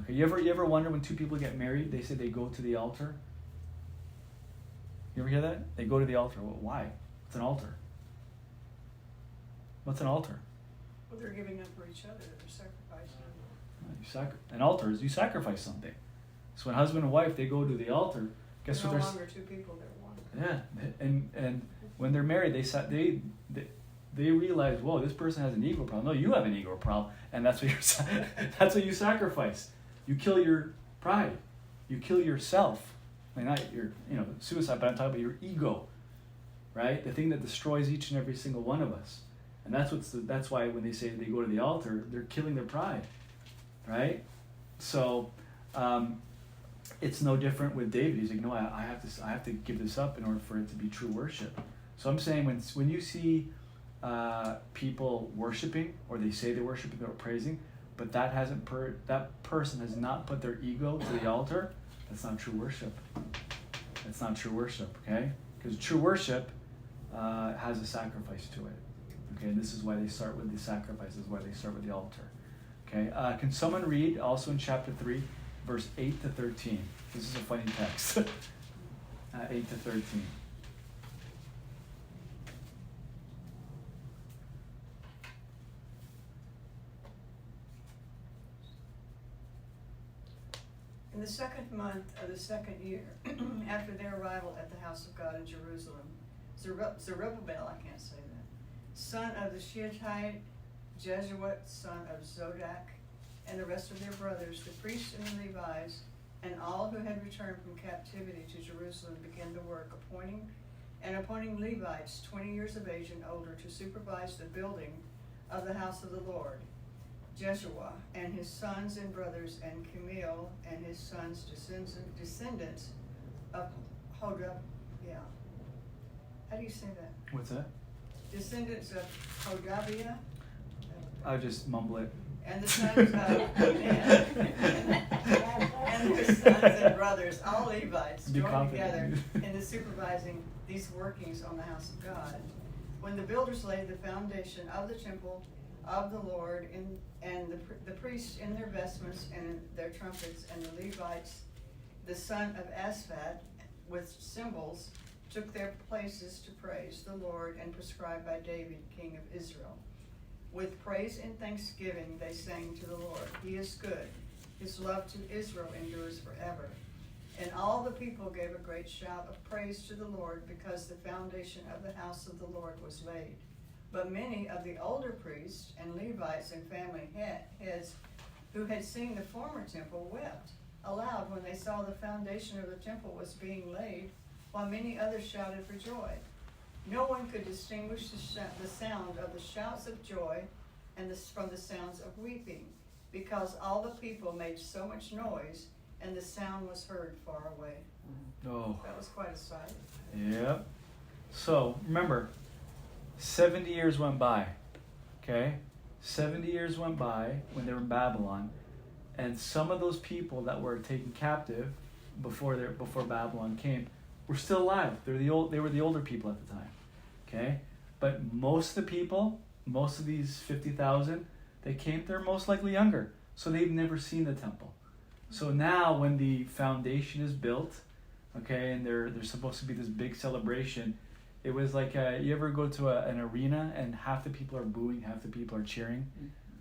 Okay, you ever wonder when 2 people get married, they say they go to the altar? You ever hear that? They go to the altar. Well, why? What's an altar? What's an altar? Well, they're giving up for each other. They're sacrificing. An altar is you sacrifice something. So when husband and wife, they go to the altar, guess They're what no they're... longer 2 people, they're one. Yeah, and when they're married, they realize, whoa, this person has an ego problem. No, you have an ego problem, and that's what you sacrifice. You kill your pride. You kill yourself. I mean, not your suicide, but I'm talking about your ego, right? The thing that destroys each and every single one of us, and that's why when they say they go to the altar, they're killing their pride, right? So. It's no different with David. He's like, no, I have to give this up in order for it to be true worship. So I'm saying when you see people worshiping, or they say they're worshiping or praising, but that person has not put their ego to the altar, that's not true worship. That's not true worship, okay? Because true worship has a sacrifice to it. Okay, and this is why they start with the sacrifice. This is why they start with the altar. Okay, can someone read also in chapter 3, verse 8 to 13? This is a funny text. 8 to 13. In the 2nd month of the 2nd year, after their arrival at the house of God in Jerusalem, Zerubbabel, I can't say that, son of the Shealtiel, Jesuit, son of Zodak, and the rest of their brothers, the priests and the Levites, and all who had returned from captivity to Jerusalem began the work, appointing Levites 20 years of age and older to supervise the building of the house of the Lord. Jeshua and his sons and brothers, and Camille and his sons, descendants of Hodab. Yeah. How do you say that? What's that? Descendants of Hodabiah. I'll just mumble it. And the sons of and their sons and brothers, all Levites, Be joined confident. together in the supervising these workings on the house of God. When the builders laid the foundation of the temple of the Lord, and the priests in their vestments and their trumpets, and the Levites, the son of Asaphat, with cymbals, took their places to praise the Lord, and prescribed by David, king of Israel. With praise and thanksgiving they sang to the Lord. He is good. His love to Israel endures forever. And all the people gave a great shout of praise to the Lord, because the foundation of the house of the Lord was laid. But many of the older priests and Levites and family heads who had seen the former temple wept aloud when they saw the foundation of the temple was being laid, while many others shouted for joy. No one could distinguish the sound of the shouts of joy from the sounds of weeping, because all the people made so much noise, and the sound was heard far away. Oh. That was quite a sight. Yep. So, remember, 70 years went by, okay? 70 years went by when they were in Babylon, and some of those people that were taken captive before Babylon came were still alive. They were the older people at the time, okay? But most of the people, most of these 50,000, they're most likely younger, so they've never seen the temple. So now when the foundation is built, okay, and there's supposed to be this big celebration, it was like you ever go to an arena and half the people are booing, half the people are cheering,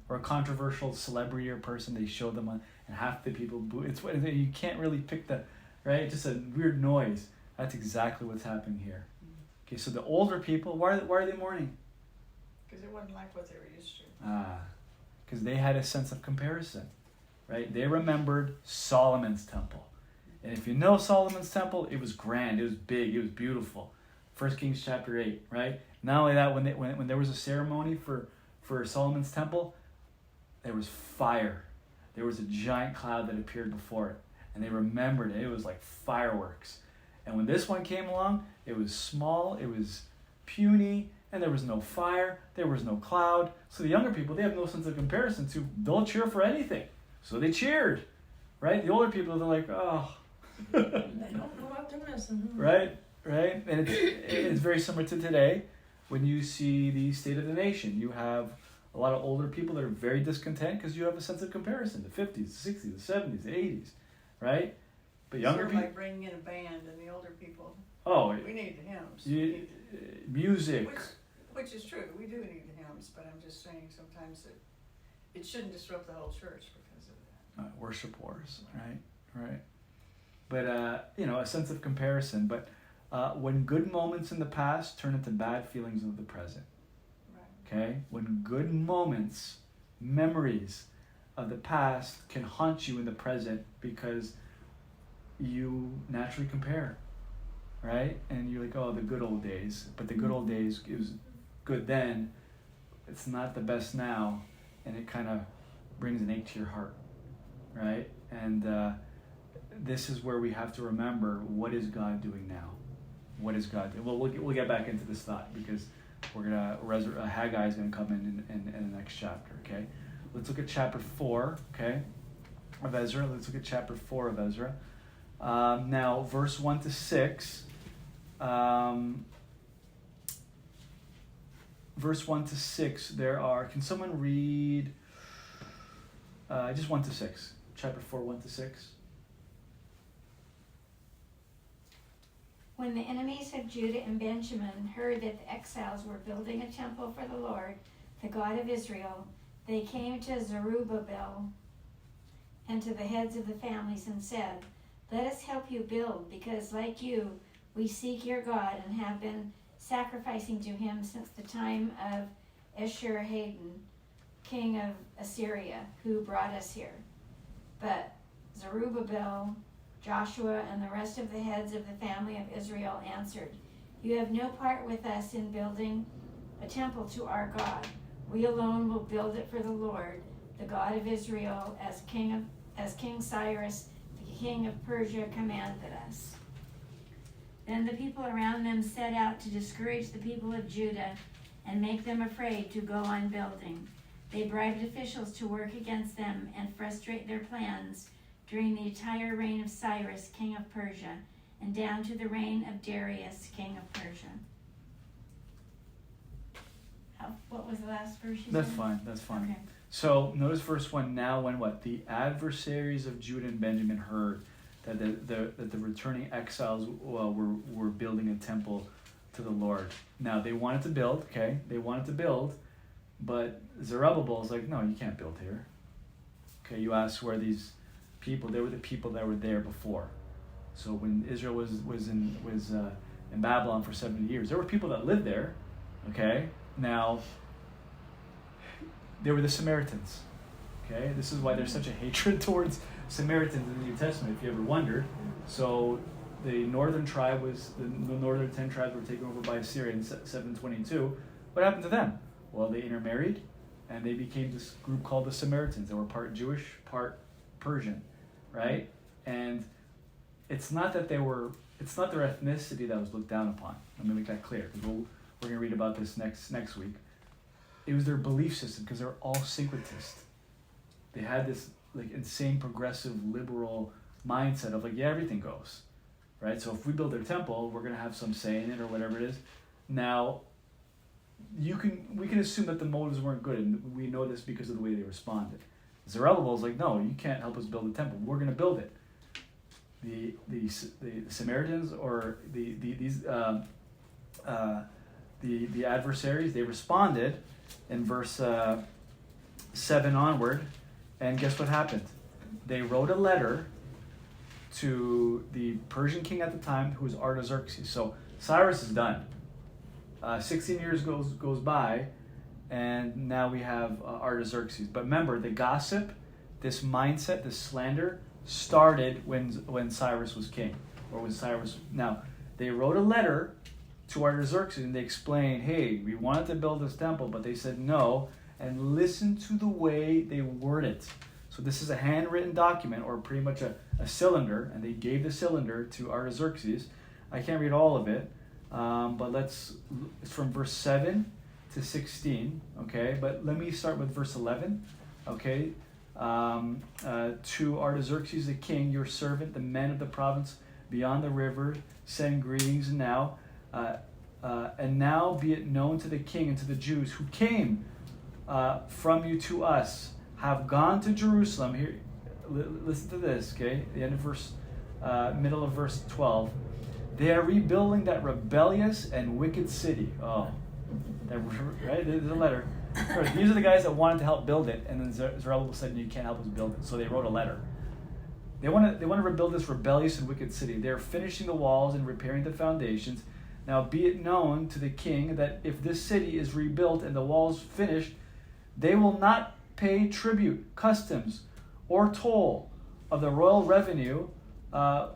or a controversial celebrity or person, they show them on, and half the people boo. You can't really pick right? It's just a weird noise. That's exactly what's happening here. Okay, so the older people, why are they mourning? Because it wasn't like what they were used to. Because they had a sense of comparison, right? They remembered Solomon's temple. And if you know Solomon's temple, it was grand, it was big, it was beautiful. 1 Kings chapter 8, right? Not only that, when there was a ceremony for Solomon's temple, there was fire. There was a giant cloud that appeared before it. And they remembered it. It was like fireworks. And when this one came along, it was small, it was puny, and there was no fire, there was no cloud. So the younger people, they have no sense of comparison to, they'll cheer for anything. So they cheered, right? The older people, they're like, oh. They don't know what they're missing. Right? And it's very similar to today when you see the state of the nation. You have a lot of older people that are very discontent because you have a sense of comparison. The 50s, the 60s, the 70s, the 80s, right? But younger sort of people... like bringing in a band, and the older people, we need the hymns. Music. Which is true, we do need the hymns, but I'm just saying sometimes it shouldn't disrupt the whole church because of that. Worship wars, right? But, a sense of comparison. But when good moments in the past turn into bad feelings of the present. Right. Okay? When good moments, memories of the past can haunt you in the present because you naturally compare, right? And you're like, oh, the good old days. But the good old days, it was good then. It's not the best now. And it kind of brings an ache to your heart, right? And this is where we have to remember, what is God doing now? What is God doing? Well, we'll get back into this thought because Haggai is going to come in the next chapter, okay? Let's look at chapter 4, okay, of Ezra. Let's look at chapter 4 of Ezra. Now, verse 1 to 6. Verse 1 to 6, can someone read just 1 to 6? Chapter 4, 1 to 6. When the enemies of Judah and Benjamin heard that the exiles were building a temple for the Lord, the God of Israel, they came to Zerubbabel and to the heads of the families and said, "Let us help you build, because like you, we seek your God and have been sacrificing to him since the time of Esarhaddon, king of Assyria, who brought us here." But Zerubbabel, Joshua, and the rest of the heads of the family of Israel answered, "You have no part with us in building a temple to our God. We alone will build it for the Lord, the God of Israel, as King Cyrus, the king of Persia, commanded us." Then the people around them set out to discourage the people of Judah and make them afraid to go on building. They bribed officials to work against them and frustrate their plans during the entire reign of Cyrus, king of Persia, and down to the reign of Darius, king of Persia. What was the last verse you That's said? fine. Okay. So notice verse 1. Now when what? The adversaries of Judah and Benjamin heard that the returning exiles were building a temple to the Lord. Now they wanted to build, okay? They wanted to build, but Zerubbabel's like, no, you can't build here. Okay, you ask where these people, they were the people that were there before. So when Israel was in Babylon for 70 years, there were people that lived there. Okay, now they were the Samaritans. Okay, this is why there's such a hatred towards Samaritans in the New Testament, if you ever wondered. So the northern 10 tribes were taken over by Assyria in 722. What happened to them? Well, they intermarried, and they became this group called the Samaritans. They were part Jewish, part Persian, right? And it's not their ethnicity that was looked down upon. Let me make that clear, because we're going to read about this next week. It was their belief system, because they're all syncretist. They had this like insane progressive liberal mindset of like, yeah, everything goes, right? So if we build their temple, we're going to have some say in it or whatever it is. Now, we can assume that the motives weren't good, and we know this because of the way they responded. Zerubbabel is like, no, you can't help us build the temple. We're going to build it. The Samaritans or the adversaries, they responded in verse 7 onward, and guess what happened? They wrote a letter to the Persian king at the time, who was Artaxerxes. So Cyrus is done. 16 years goes by, and now we have Artaxerxes. But remember, the gossip, this mindset, this slander, started when Cyrus was king, or when Cyrus. Now, they wrote a letter to Artaxerxes, and they explained, hey, we wanted to build this temple, but they said no, and listen to the way they word it. So this is a handwritten document, or pretty much a cylinder, and they gave the cylinder to Artaxerxes. I can't read all of it, but it's from verse 7 to 16, okay? But let me start with verse 11, okay? To Artaxerxes the king, your servant, the men of the province beyond the river, send greetings now. And now be it known to the king and to the Jews who came from you to us, have gone to Jerusalem. Here, listen to this, okay? The end of middle of verse 12. They are rebuilding that rebellious and wicked city. Oh, right? There's a letter. These are the guys that wanted to help build it, and then Zerubbabel said, "You can't help us build it." So they wrote a letter. They want to rebuild this rebellious and wicked city. They're finishing the walls and repairing the foundations. Now be it known to the king that if this city is rebuilt and the walls finished, they will not pay tribute, customs, or toll of the royal revenue while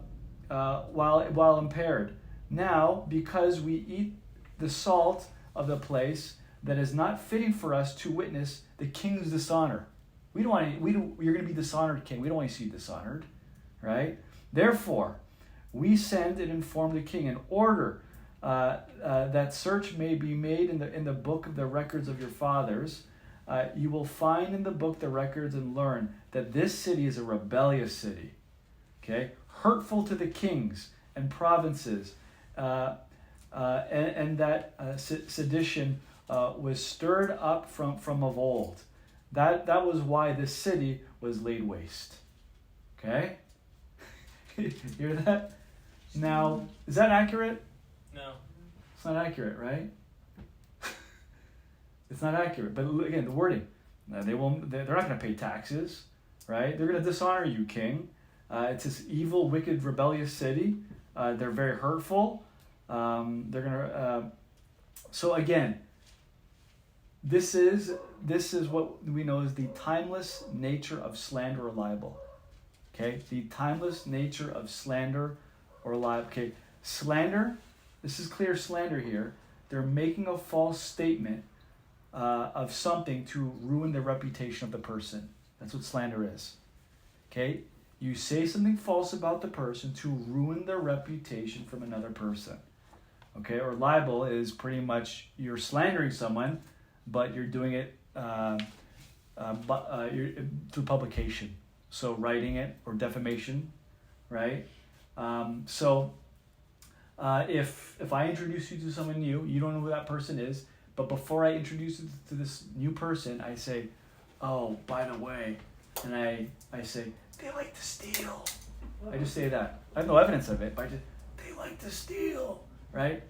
impaired. Now, because we eat the salt of the place, that is not fitting for us to witness the king's dishonor. You're going to be dishonored, king. We don't want to see you dishonored, right? Therefore, we send and inform the king and order that search may be made in the book of the records of your fathers. You will find in the book the records and learn that this city is a rebellious city, okay, hurtful to the kings and provinces, and that sedition was stirred up from of old. That was why this city was laid waste. Okay? Hear that? Now, is that accurate? No. It's not accurate, right? It's not accurate. But again, the wording. They're not going to pay taxes, right? They're going to dishonor you, king. It's this evil, wicked, rebellious city. They're very hurtful. They're going to... So again, this is what we know as the timeless nature of slander or libel. Okay? The timeless nature of slander or libel. Okay? Slander, this is clear slander here. They're making a false statement of something to ruin the reputation of the person. That's what slander is. Okay? You say something false about the person to ruin their reputation from another person. Okay? Or libel is pretty much you're slandering someone, but you're doing it through publication. So writing it, or defamation, right? If I introduce you to someone new, you don't know who that person is, but before I introduce you to this new person, I say, oh, by the way, and I say, they like to steal. I just say that. I have no evidence of it, but they like to steal, right?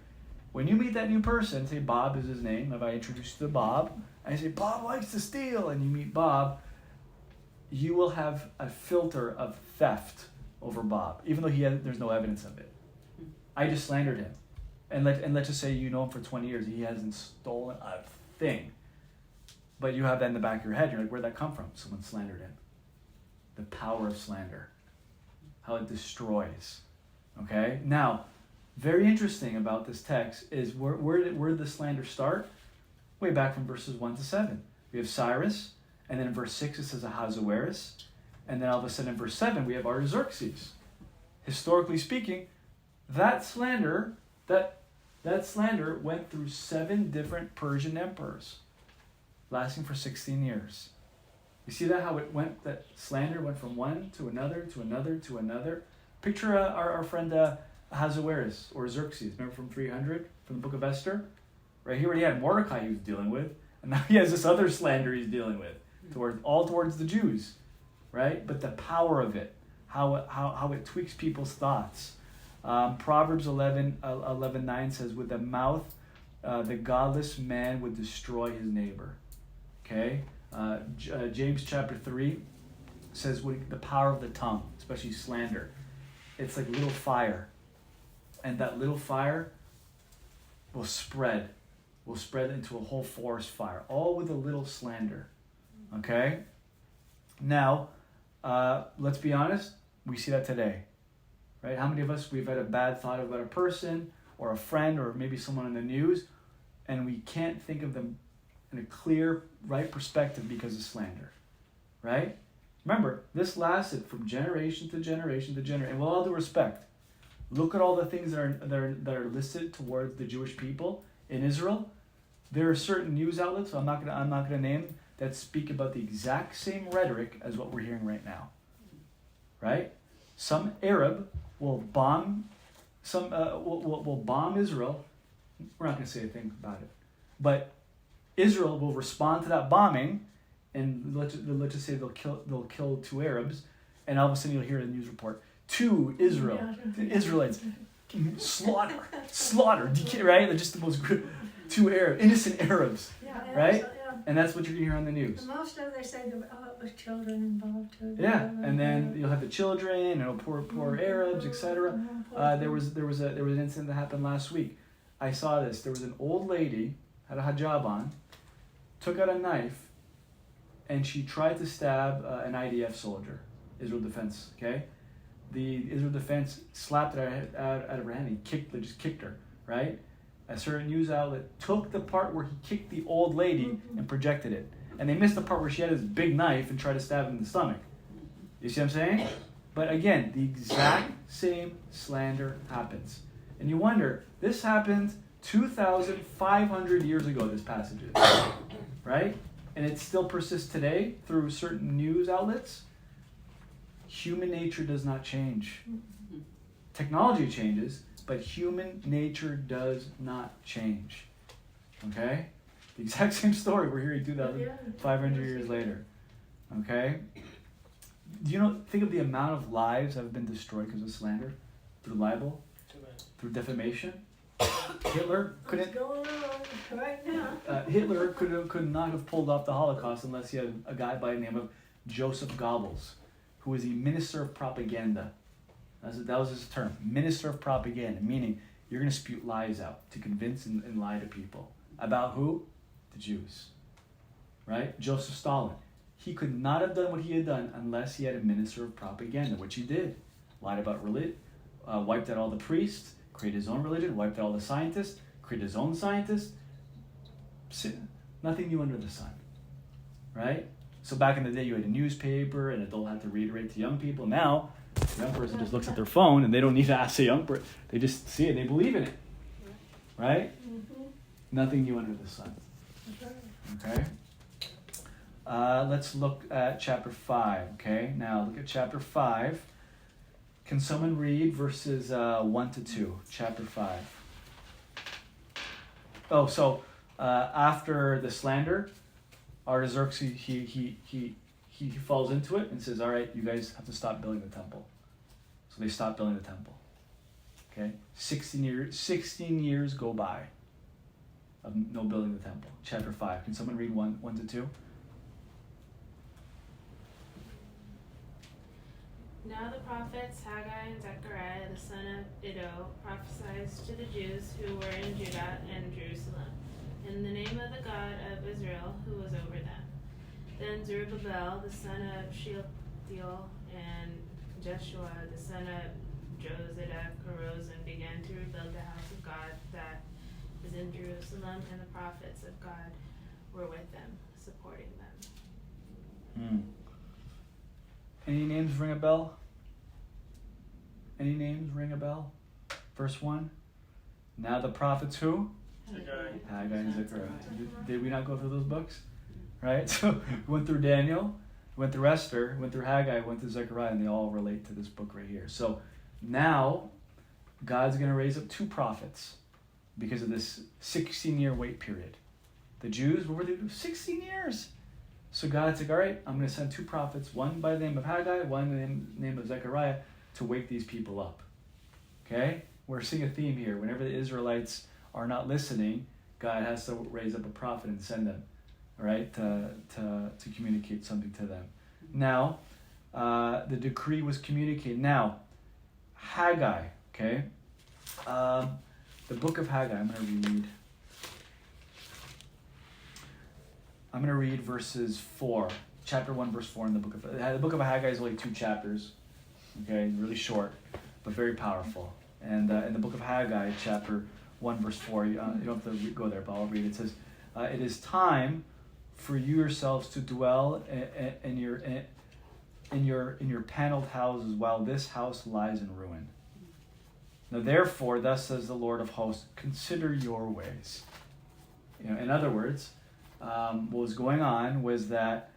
When you meet that new person, say Bob is his name. If I introduce you to Bob, I say Bob likes to steal, and you meet Bob, you will have a filter of theft over Bob, even though there's no evidence of it. I just slandered him. And let's just say you know him for 20 years. He hasn't stolen a thing. But you have that in the back of your head. You're like, where'd that come from? Someone slandered him. The power of slander. How it destroys. Okay? Now, very interesting about this text is where did the slander start? Way back from verses 1 to 7. We have Cyrus, and then in verse 6 it says Ahasuerus, and then all of a sudden in verse 7 we have Artaxerxes. Historically speaking, that slander went through 7 different Persian emperors, lasting for 16 years. You see that how it went? That slander went from one to another to another to another. Picture our friend Ahasuerus or Xerxes. Remember from 300 from the book of Esther, right? He already had Mordecai he was dealing with, and now he has this other slander he's dealing with towards the Jews, right? But the power of it, how it tweaks people's thoughts. Proverbs 11:9 says, with the mouth, the godless man would destroy his neighbor. Okay? James chapter 3 says the power of the tongue, especially slander. It's like little fire. And that little fire will spread into a whole forest fire, all with a little slander. Okay? Now, let's be honest, we see that today. Right? How many of us, we've had a bad thought about a person or a friend or maybe someone in the news, and we can't think of them in a clear, right perspective because of slander. Right? Remember, this lasted from generation to generation to generation. And with all due respect, look at all the things that are listed towards the Jewish people in Israel. There are certain news outlets, I'm not gonna name, that speak about the exact same rhetoric as what we're hearing right now. Right? Some Arab will bomb will bomb Israel. We're not going to say a thing about it, but Israel will respond to that bombing, and let's just say they'll kill 2 Arabs, and all of a sudden you'll hear a news report: 2 Israelites slaughter, right? They're just the most 2 innocent Arabs, right? And that's what you're going to hear on the news. And most of they say it was children involved too. Yeah, and then you'll have the children, and poor Arabs, etc. There was an incident that happened last week. I saw this. There was an old lady, had a hijab on, took out a knife, and she tried to stab an IDF soldier, Israel Defense. Okay, the Israel Defense slapped it out of her hand. They just kicked her. Right. A certain news outlet took the part where he kicked the old lady and projected it. And they missed the part where she had this big knife and tried to stab him in the stomach. You see what I'm saying? But again, the exact same slander happens. And you wonder, this happened 2,500 years ago, this passage is. Right? And it still persists today through certain news outlets. Human nature does not change. Technology changes, but human nature does not change. Okay? The exact same story we're hearing 2,500 years later. Okay? Do you think of the amount of lives that have been destroyed because of slander? Through libel? Through defamation? Hitler couldn't... What's going on right now? Hitler could not have pulled off the Holocaust unless he had a guy by the name of Joseph Goebbels, who was the minister of propaganda. That was his term, minister of propaganda, meaning you're going to spew lies out to convince and lie to people. About who? The Jews. Right? Joseph Stalin. He could not have done what he had done unless he had a minister of propaganda, which he did. Lied about religion, wiped out all the priests, created his own religion, wiped out all the scientists, created his own scientists. Nothing new under the sun. Right? So back in the day, you had a newspaper, and adult had to reiterate to young people. Now, the young person just looks at their phone, and they don't need to ask the young person. They just see it, they believe in it. Right? Mm-hmm. Nothing new under the sun. Okay? Let's look at chapter 5. Okay? Now, look at chapter 5. Can someone read verses 1 to 2? Chapter 5. Oh, so after the slander, Artaxerxes, he falls into it and says, all right, you guys have to stop building the temple. So they stop building the temple. Okay? 16 years go by of no building the temple. Chapter 5. Can someone read 1 to 2? Now the prophets Haggai and Zechariah the son of Iddo prophesied to the Jews who were in Judah and Jerusalem, in the name of the God of Israel who was over them. Then Zerubbabel the son of Shealtiel and Jeshua the son of Jozadak arose and began to rebuild the house of God that is in Jerusalem, and the prophets of God were with them, supporting them. Any names ring a bell? Any names ring a bell? Verse 1. Now the prophets who? Haggai and Zechariah. Did we not go through those books? Right? So we went through Daniel, went through Esther, went through Haggai, went through Zechariah, and they all relate to this book right here. So now God's going to raise up 2 prophets because of this 16-year wait period. The Jews, what were they doing? 16 years. So God's like, all right, I'm going to send 2 prophets, one by the name of Haggai, one by the name of Zechariah, to wake these people up. Okay? We're seeing a theme here. Whenever the Israelites are not listening, God has to raise up a prophet and send them, all right, to communicate something to them. Now, the decree was communicated. Now, Haggai, okay? The book of Haggai, I'm going to read verses 4, chapter 1, verse 4 in the book of Haggai is only 2 chapters, okay, really short, but very powerful. And in the book of Haggai, chapter 1, verse 4, you don't have to go there, but I'll read it. It says, it is time for you yourselves to dwell in your paneled houses while this house lies in ruin. Now therefore, thus says the Lord of hosts, consider your ways. In other words, what was going on was that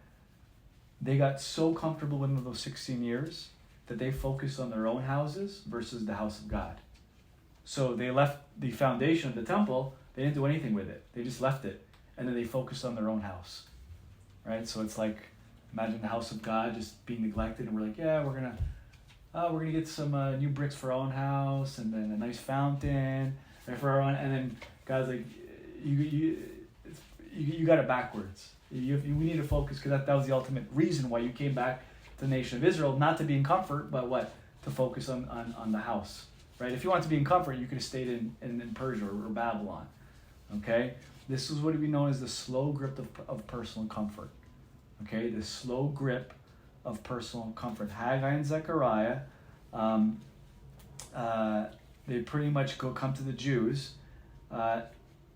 they got so comfortable within those 16 years that they focused on their own houses versus the house of God. So they left the foundation of the temple, they didn't do anything with it. They just left it, and then they focused on their own house. Right? So it's like, imagine the house of God just being neglected, and we're like, yeah, we're gonna get some new bricks for our own house, and then a nice fountain, right, for our own, and then God's like, you got it backwards. We need to focus, because that was the ultimate reason why you came back to the nation of Israel, not to be in comfort, but what? To focus on the house. Right? If you want to be in comfort, you could have stayed in Persia or Babylon. Okay? This is what we know as the slow grip of personal comfort. Okay? The slow grip of personal comfort. Haggai and Zechariah, they pretty much come to the Jews, and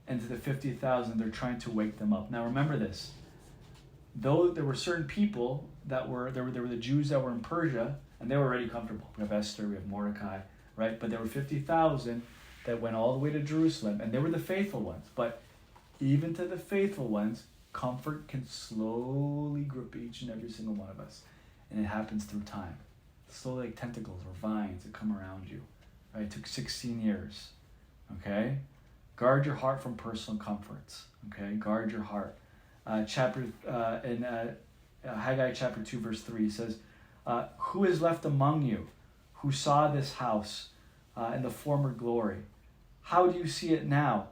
to the 50,000, they're trying to wake them up. Now remember this. Though there were certain people there were the Jews that were in Persia, and they were already comfortable. We have Esther, we have Mordecai, right? But there were 50,000 that went all the way to Jerusalem, and they were the faithful ones. But even to the faithful ones, comfort can slowly grip each and every single one of us. And it happens through time. Slowly, like tentacles or vines that come around you. Right? It took 16 years. Okay? Guard your heart from personal comforts. Okay? Guard your heart. In Haggai chapter 2, verse 3 says, who is left among you who saw this house in the former glory? How do you see it now?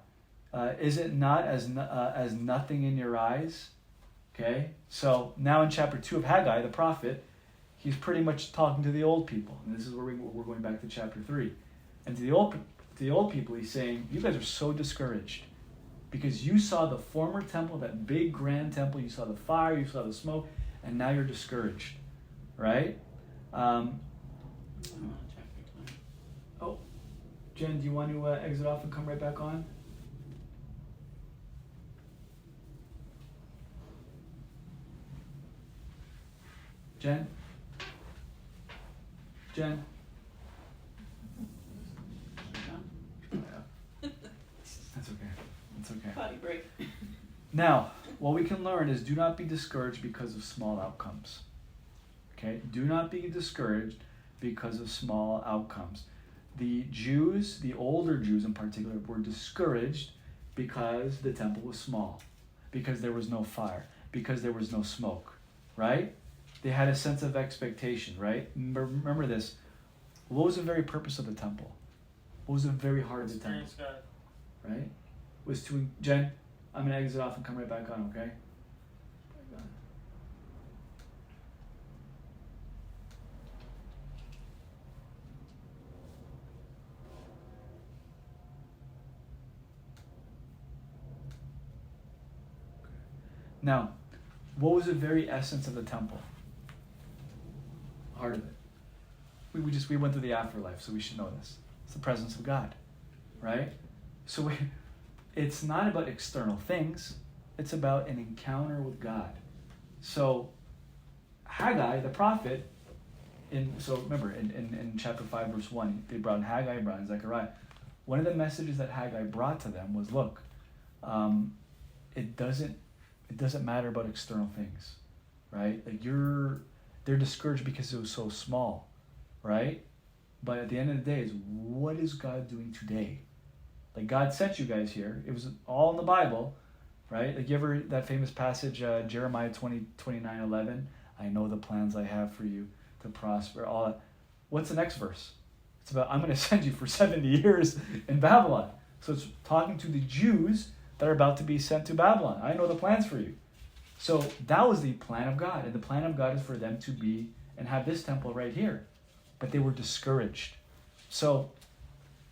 Is it not as nothing in your eyes? Okay? So now in chapter 2 of Haggai, the prophet, he's pretty much talking to the old people. And this is where we're going back to chapter 3. And to the old people, he's saying, you guys are so discouraged because you saw the former temple, that big grand temple, you saw the fire, you saw the smoke, and now you're discouraged, right? Jen, do you want to exit off and come right back on? Jen? That's okay. That's okay. Potty break. Now, what we can learn is do not be discouraged because of small outcomes. Okay? Do not be discouraged because of small outcomes. The Jews, the older Jews in particular, were discouraged because the temple was small, because there was no fire, because there was no smoke, right? They had a sense of expectation, right? Remember this. What was the very purpose of the temple? What was the very heart of the temple? Right? Was to, Jen, I'm going to exit off and come right back on, okay? Now, what was the very essence of the temple? Heart of it. We went through the afterlife, so we should know this. It's the presence of God, right? So it's not about external things. It's about an encounter with God. So Haggai, the prophet, remember, in chapter 5, verse 1, they brought in Haggai, brought in Zechariah. One of the messages that Haggai brought to them was, look, it doesn't matter about external things, right? Like they're discouraged because it was so small, right? But at the end of the day, is what is God doing today? Like God sent you guys here. It was all in the Bible, right? Like you ever, that famous passage, Jeremiah 29:11, I know the plans I have for you to prosper, all that. What's the next verse? It's about, I'm going to send you for 70 years in Babylon. So it's talking to the Jews that are about to be sent to Babylon. I know the plans for you. So that was the plan of God. And the plan of God is for them to be and have this temple right here. But they were discouraged. So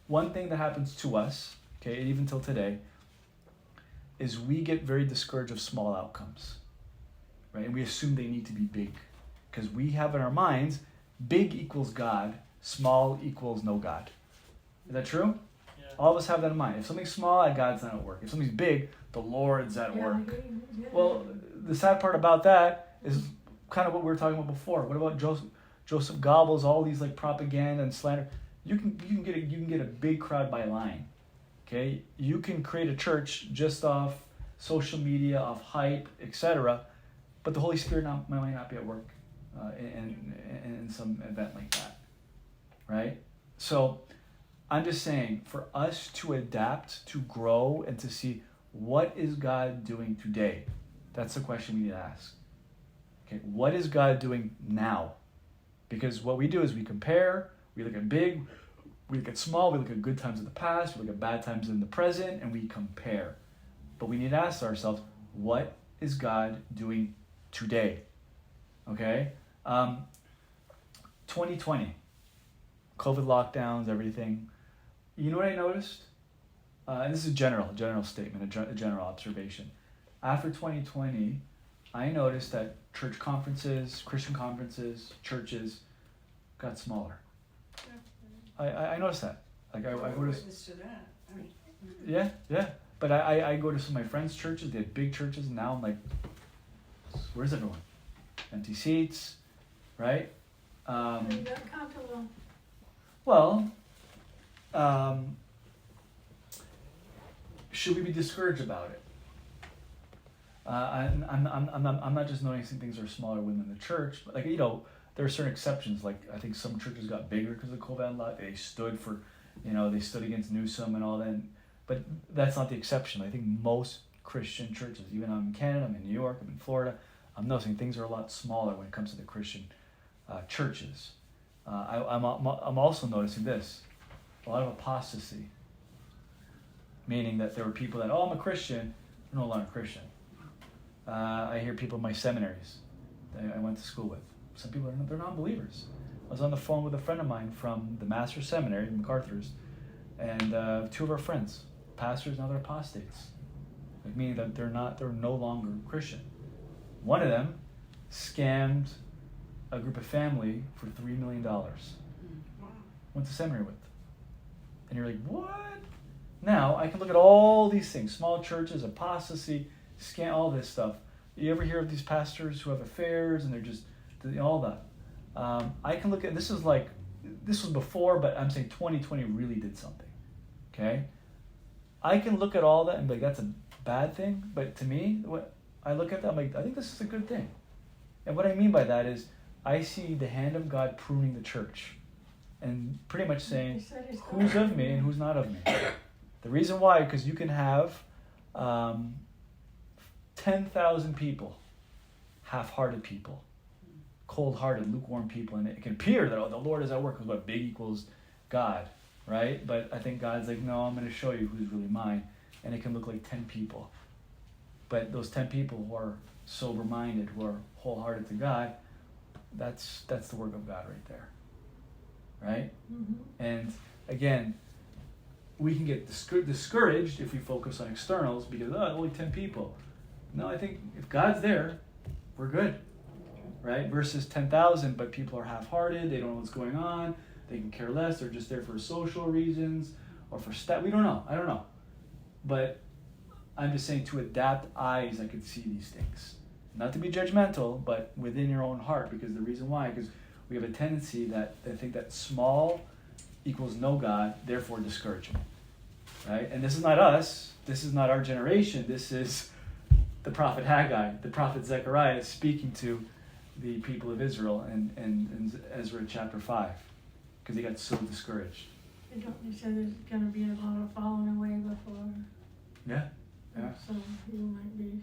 one thing that happens to us, okay, even till today, is we get very discouraged of small outcomes, right? And we assume they need to be big. Because we have in our minds, big equals God, small equals no God. Is that true? Yeah. All of us have that in mind. If something's small, God's not at work. If something's big, the Lord's at work. Yeah. Well, the sad part about that is kind of what we were talking about before. What about Joseph Goebbels, all these like propaganda and slander? You can get a big crowd by lying. Okay? You can create a church just off social media, off hype, etc. But the Holy Spirit might not be at work in some event like that. Right? So I'm just saying, for us to adapt, to grow, and to see what is God doing today, that's the question we need to ask. Okay, what is God doing now? Because what we do is we compare, we look at big, we look at small, we look at good times in the past, we look at bad times in the present, and we compare. But we need to ask ourselves, what is God doing today? Okay? 2020, COVID lockdowns, everything. You know what I noticed? And this is a general statement, a general observation. After 2020, I noticed that church conferences, Christian conferences, churches got smaller. I noticed that. Like I go to witness to that. I mean, yeah. But I go to some of my friends' churches. They have big churches, and now I'm like, where's everyone? Empty seats, right? You got comfortable. Well, should we be discouraged about it? I'm not just noticing things are smaller within the church, but like, you know, there are certain exceptions. Like I think some churches got bigger because of COVID. They stood for, they stood against Newsom and all that. But that's not the exception. I think most Christian churches, even I'm in Canada, I'm in New York, I'm in Florida, I'm noticing things are a lot smaller when it comes to the Christian churches. I'm also noticing this, a lot of apostasy, meaning that there were people that, I'm a Christian, I'm no longer Christian. I hear people in my seminaries that I went to school with. Some people they're non-believers. I was on the phone with a friend of mine from the Master's Seminary, MacArthur's, and two of our friends, pastors, now they're apostates. Like meaning that they're no longer Christian. One of them scammed a group of family for $3 million. Went to seminary with. And you're like, what? Now I can look at all these things, small churches, apostasy, scam, all this stuff. You ever hear of these pastors who have affairs and they're just all that? I can look at this was before, but I'm saying 2020 really did something. Okay, I can look at all that and be like, that's a bad thing. But to me, what I look at that, I'm like, I think this is a good thing. And what I mean by that is, I see the hand of God pruning the church, and pretty much saying who's of me and who's not of me. The reason why, because you can have 10,000 people, half-hearted people, cold-hearted, lukewarm people, and it can appear that the Lord is at work because what big equals God, right? But I think God's like, no, I'm going to show you who's really mine, and it can look like 10 people. But those 10 people who are sober-minded, who are wholehearted to God, that's the work of God right there, right? Mm-hmm. And again, we can get discouraged if we focus on externals because only 10 people. No, I think if God's there, we're good, right? Versus 10,000, but people are half-hearted. They don't know what's going on. They can care less. They're just there for social reasons or for we don't know. I don't know. But I'm just saying, to adapt eyes, I could see these things. Not to be judgmental, but within your own heart. Because the reason why, because we have a tendency that I think that small equals no God, therefore discouragement, right? And this is not us. This is not our generation. This is the prophet Haggai, the prophet Zechariah speaking to the people of Israel in Ezra chapter 5, because they got so discouraged. They said there's going to be a lot of falling away before. Yeah. So people might be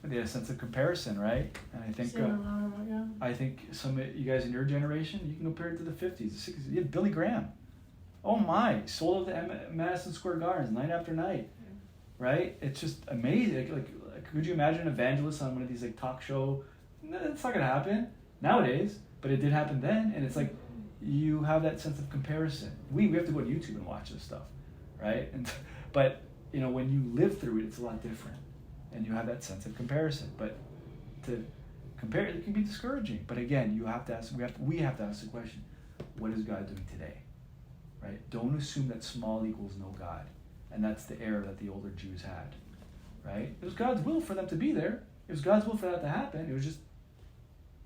They had a sense of comparison, right? And I think seeing a lot of it, yeah. I think some of you guys in your generation, you can compare it to the 50s, the 60s. You had Billy Graham. Oh my, sold out the Madison Square Gardens night after night, right? It's just amazing. Like, could you imagine an evangelist on one of these like talk show? No, that's not gonna happen nowadays, but it did happen then. And it's like you have that sense of comparison. We have to go to YouTube and watch this stuff, right? But you know, when you live through it, it's a lot different, and you have that sense of comparison. But to compare, it can be discouraging. But again, you have to ask. We have to ask the question: what is God doing today? Right? Don't assume that small equals no God, and that's the error that the older Jews had. Right? It was God's will for them to be there. It was God's will for that to happen. It was just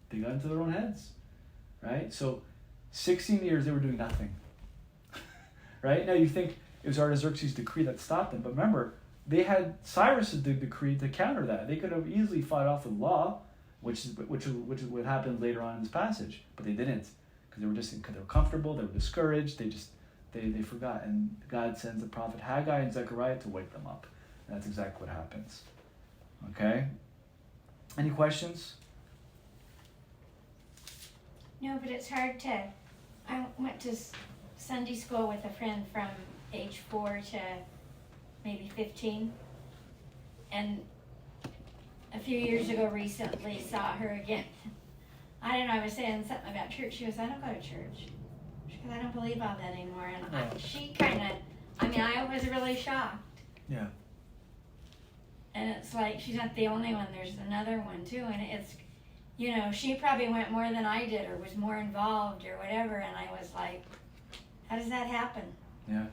they got into their own heads. Right? So 16 years they were doing nothing. Right? Now you think it was Artaxerxes' decree that stopped them, but remember, they had Cyrus' decree to counter that. They could have easily fought off with law, which is what happened later on in this passage, but they didn't, because they were comfortable, they were discouraged, they forgot, and God sends the prophet Haggai and Zechariah to wake them up. And that's exactly what happens. Okay? Any questions? No, but it's hard to. I went to Sunday school with a friend from age 4 to maybe 15, and a few years ago recently saw her again. I don't know, I was saying something about church. She goes, I don't go to church. She goes, I don't believe all that anymore. And she kind of, I was really shocked. Yeah. And it's like, she's not the only one. There's another one too. And it's, she probably went more than I did or was more involved or whatever. And I was like, how does that happen? Yeah.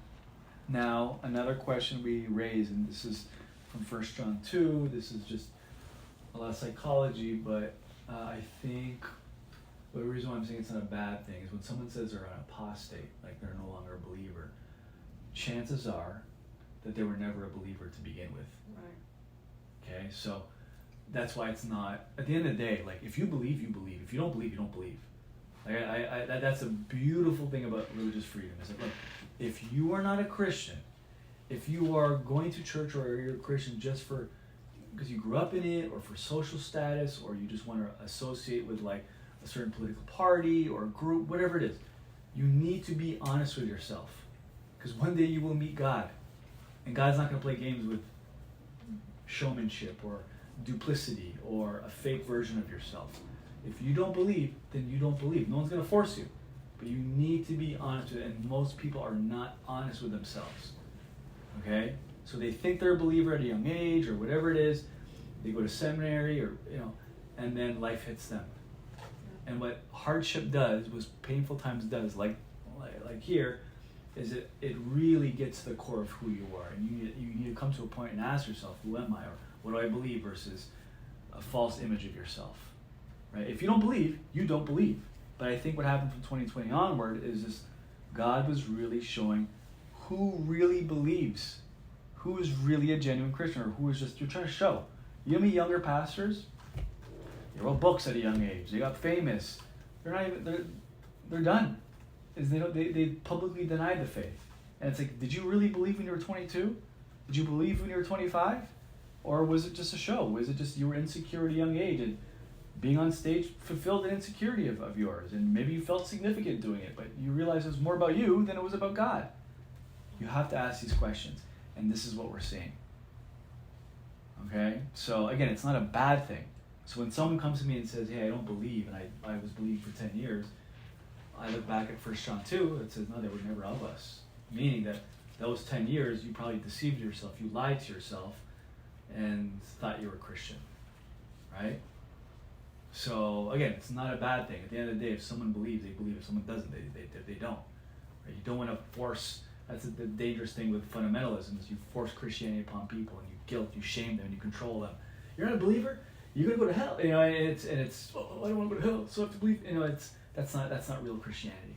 Now, another question we raise, and this is from 1 John 2, this is just a lot of psychology, but I think the reason why I'm saying it's not a bad thing is when someone says they're an apostate, like they're no longer a believer, chances are that they were never a believer to begin with. Right. Okay, so that's why it's not, at the end of the day, like if you believe, you believe. If you don't believe, you don't believe. Like that's a beautiful thing about religious freedom. Is like, look, if you are not a Christian, if you are going to church or you're a Christian just because you grew up in it or for social status or you just want to associate with like a certain political party or group, whatever it is, you need to be honest with yourself. Because one day you will meet God. And God's not going to play games with showmanship or duplicity or a fake version of yourself. If you don't believe, then you don't believe. No one's going to force you. But you need to be honest with it. And most people are not honest with themselves. Okay? So they think they're a believer at a young age or whatever it is. They go to seminary or, and then life hits them. And what hardship does, what painful times does, like here, is it really gets to the core of who you are. And you need to come to a point and ask yourself, who am I? Or what do I believe versus a false image of yourself. Right? If you don't believe, you don't believe. But I think what happened from 2020 onward is this: God was really showing who really believes, who is really a genuine Christian, or who is just, you're trying to show. You know how many younger pastors? They wrote books at a young age. They got famous. They're not even, they're done. They publicly denied the faith. And it's like, did you really believe when you were 22? Did you believe when you were 25? Or was it just a show? Was it just you were insecure at a young age and being on stage fulfilled an insecurity of yours, and maybe you felt significant doing it, but you realized it was more about you than it was about God? You have to ask these questions, and this is what we're seeing. Okay? So again, it's not a bad thing. So when someone comes to me and says, hey, I don't believe, and I was believing for 10 years, I look back at 1 John 2, it says, no, they were never of us. Meaning that those 10 years, you probably deceived yourself, you lied to yourself, and thought you were Christian, right? So again, it's not a bad thing. At the end of the day, if someone believes, they believe. If someone doesn't, they don't. Right? You don't want to force. That's the dangerous thing with fundamentalism is you force Christianity upon people and you guilt, you shame them, and you control them. You're not a believer. You're gonna go to hell. You know, it's I don't want to go to hell, so I have to believe. You know, that's not real Christianity.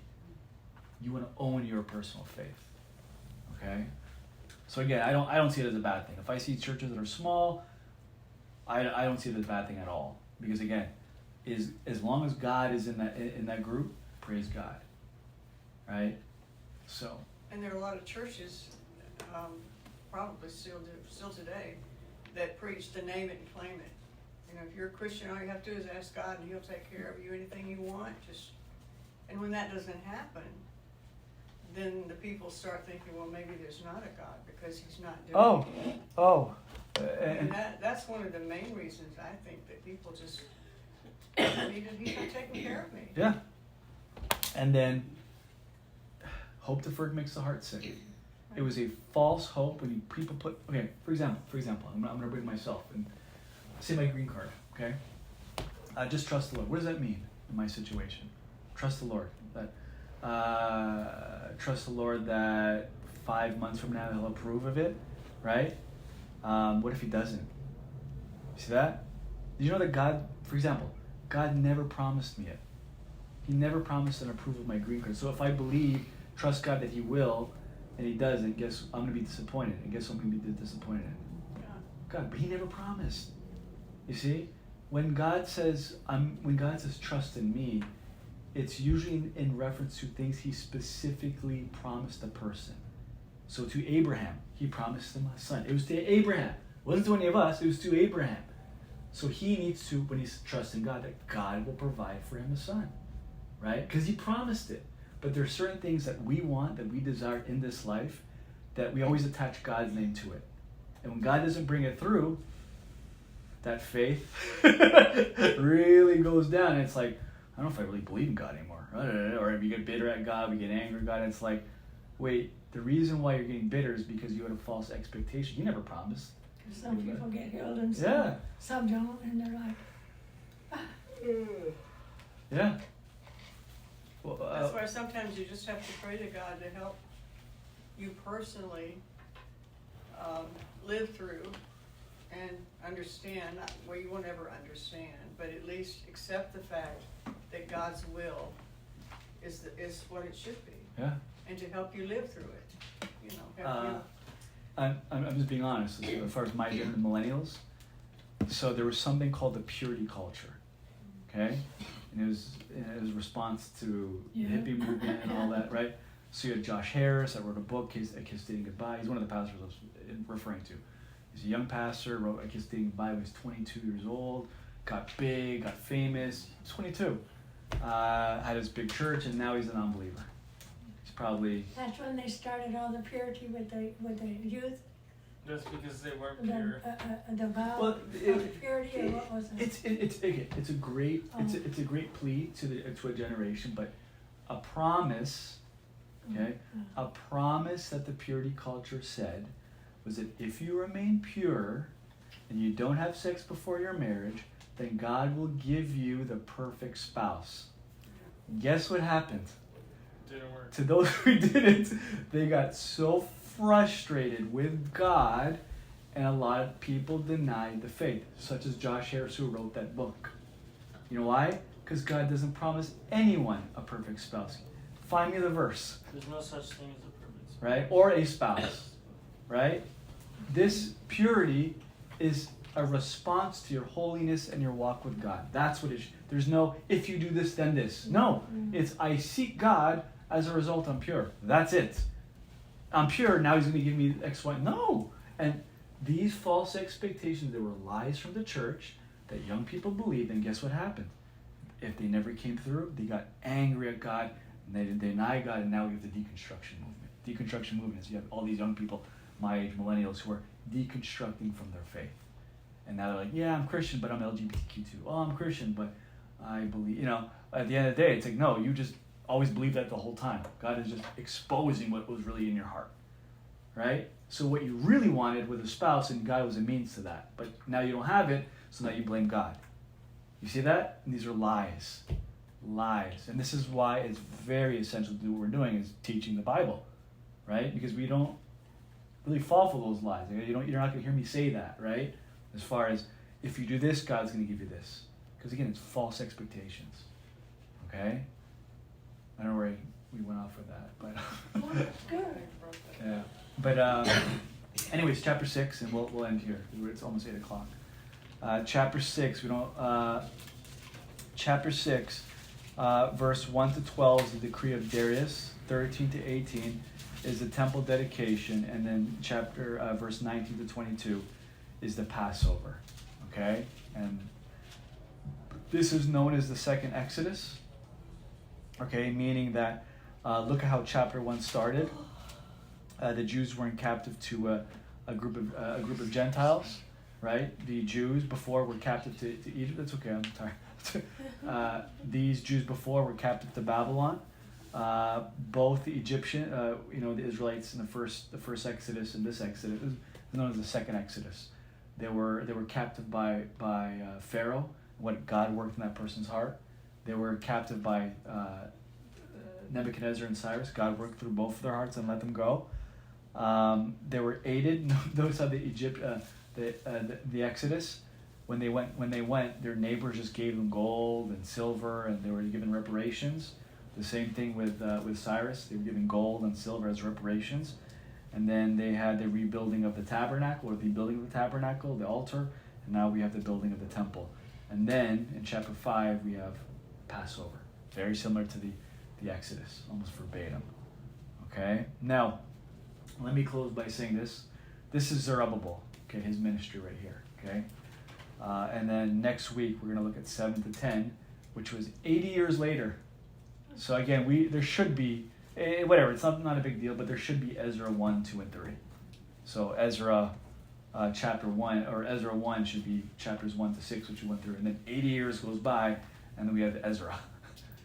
You want to own your personal faith. Okay. So again, I don't see it as a bad thing. If I see churches that are small, I don't see it as a bad thing at all. Because again, as long as God is in that group, praise God. Right? So. And there are a lot of churches, probably still today, that preach the name it and claim it. You know, if you're a Christian, all you have to do is ask God, and He'll take care of you. Anything you want, and when that doesn't happen, then the people start thinking, well, maybe there's not a God because He's not doing it. And that's one of the main reasons I think that people just He's not taking care of me. Yeah. And then hope deferred makes the heart sick. It was a false hope when people put, okay, for example, I'm going to bring myself and say my green card, okay? Just trust the Lord. What does that mean in my situation? Trust the Lord. Trust the Lord that 5 months from now He'll approve of it, right? What if He doesn't? See that? Did you know that God, for example, God never promised me it. He never promised an approval of my green card. So if I trust God that He will, and He doesn't, guess I'm going to be disappointed. And guess what I'm going to be disappointed in? God. But He never promised. You see? When God says trust in me, it's usually in reference to things He specifically promised a person. So to Abraham, He promised him a son. It was to Abraham. It wasn't to any of us. It was to Abraham. So he needs to, when he's trusting God, that God will provide for him a son. Right? Because He promised it. But there are certain things that we want, that we desire in this life, that we always attach God's name to it. And when God doesn't bring it through, that faith really goes down. And it's like, I don't know if I really believe in God anymore. Or if you get bitter at God, we get angry at God. And it's like, wait, the reason why you're getting bitter is because you had a false expectation. He never promised. Some people get healed and some don't, and they're like, yeah. Well, that's why sometimes you just have to pray to God to help you personally live through and understand. Well, you won't ever understand, but at least accept the fact that God's will is what it should be. Yeah. And to help you live through it. You know, help you. I'm just being honest as far as my gender, millennials. So there was something called the purity culture, okay? And it was a response to the hippie movement and all that, right? So you had Josh Harris that wrote a book, A Kiss Dating Goodbye. He's one of the pastors I was referring to. He's a young pastor, wrote A Kiss Dating Goodbye when he was 22 years old, got big, got famous. He was 22. Had his big church, and now he's a non-believer. Probably. That's when they started all the purity with the youth. That's because they weren't pure. The vow of purity, or what was it? It's a great plea to a generation, but a promise, okay, a promise that the purity culture said was that if you remain pure and you don't have sex before your marriage, then God will give you the perfect spouse. Guess what happened? Didn't work. To those who didn't, they got so frustrated with God, and a lot of people denied the faith, such as Josh Harris, who wrote that book. You know why? Because God doesn't promise anyone a perfect spouse. Find me the verse. There's no such thing as a perfect spouse. Right? Or a spouse. Right? This purity is a response to your holiness and your walk with God. That's what it is. There's no, if you do this, then this. No. It's, I seek God, as a result, I'm pure. That's it. I'm pure, now He's going to give me X, Y. No. And these false expectations, there were lies from the church that young people believed, and guess what happened? If they never came through, they got angry at God, and they denied God, and now we have the deconstruction movement. Deconstruction movement is you have all these young people, my age, millennials, who are deconstructing from their faith. And now they're like, yeah, I'm Christian, but I'm LGBTQ too. Oh, I'm Christian, but I believe, at the end of the day, it's like, no, you just always believed that the whole time. God is just exposing what was really in your heart, right? So what you really wanted was a spouse, and God was a means to that. But now you don't have it, so now you blame God. You see that? And these are lies. Lies. And this is why it's very essential to do what we're doing, is teaching the Bible, right? Because we don't really fall for those lies. You're not going to hear me say that, right? As far as, if you do this, God's going to give you this. Because again, it's false expectations. Okay? I don't know where we went off with that, but Good. yeah. But anyways, chapter 6, and we'll end here. It's almost 8 o'clock. Chapter 6, chapter 6, verse 1 to 12 is the decree of Darius. 13 to 18 is the temple dedication, and then verse 19 to 22 is the Passover. Okay, and this is known as the second Exodus. Okay, meaning that look at how chapter 1 started. The Jews were in captive to a group of Gentiles, right? The Jews before were captive to Egypt. That's okay. I'm sorry. These Jews before were captive to Babylon. Both the Egyptian, the Israelites in the first Exodus and this Exodus is known as the second Exodus. They were captive by Pharaoh. What God worked in that person's heart. They were captive by Nebuchadnezzar and Cyrus. God worked through both of their hearts and let them go. They were aided. Notice how the Exodus, when they went, their neighbors just gave them gold and silver, and they were given reparations. The same thing with Cyrus. They were given gold and silver as reparations. And then they had the rebuilding of the tabernacle, or the building of the tabernacle, the altar, and now we have the building of the temple. And then in chapter 5 we have Passover, very similar to the Exodus, almost verbatim. Okay. Now, let me close by saying this. This is Zerubbabel. Okay, his ministry right here. Okay. And then next week we're going to look at 7 to 10, which was 80 years later. So again, there should be, whatever, it's not a big deal, but there should be Ezra 1, 2, and 3. So Ezra chapter 1, or Ezra 1 should be chapters 1 to 6, which we went through. And then 80 years goes by, and then we have Ezra.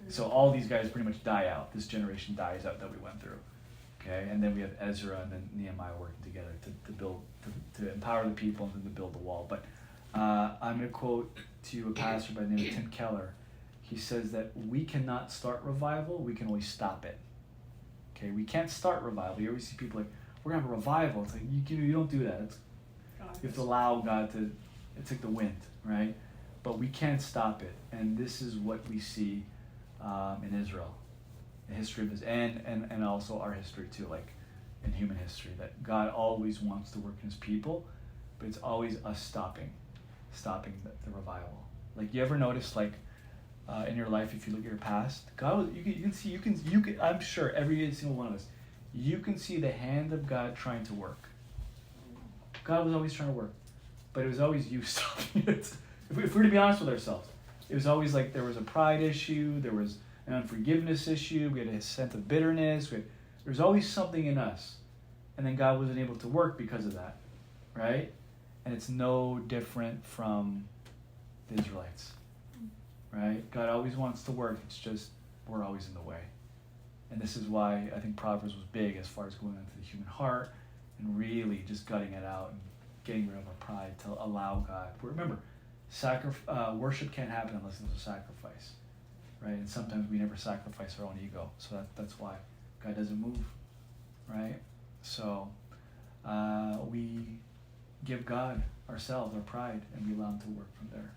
So all these guys pretty much die out. This generation dies out that we went through. Okay, and then we have Ezra and then Nehemiah working together to build, to empower the people and then to build the wall. But I'm going to quote to you a pastor by the name of Tim Keller. He says that we cannot start revival, we can always stop it. Okay, we can't start revival. You always see people like, we're going to have a revival. It's like, you don't do that. You have to allow God to, it's like the wind, right? But we can't stop it. And this is what we see in Israel. The history of this, and also our history too, like in human history, that God always wants to work in his people, but it's always us stopping the revival. Like, you ever notice, like, in your life, if you look at your past, God, you can I'm sure every single one of us, you can see the hand of God trying to work. God was always trying to work, but it was always you stopping it. If we're to be honest with ourselves, it was always like there was a pride issue, there was an unforgiveness issue, we had a sense of bitterness, there was always something in us, and then God wasn't able to work because of that, right? And it's no different from the Israelites, right? God always wants to work, it's just we're always in the way. And this is why I think Proverbs was big as far as going into the human heart and really just gutting it out and getting rid of our pride to allow God. Remember, worship can't happen unless there's a sacrifice, right? And sometimes we never sacrifice our own ego, so that's why God doesn't move, right? So we give God ourselves, our pride, and we allow him to work from there.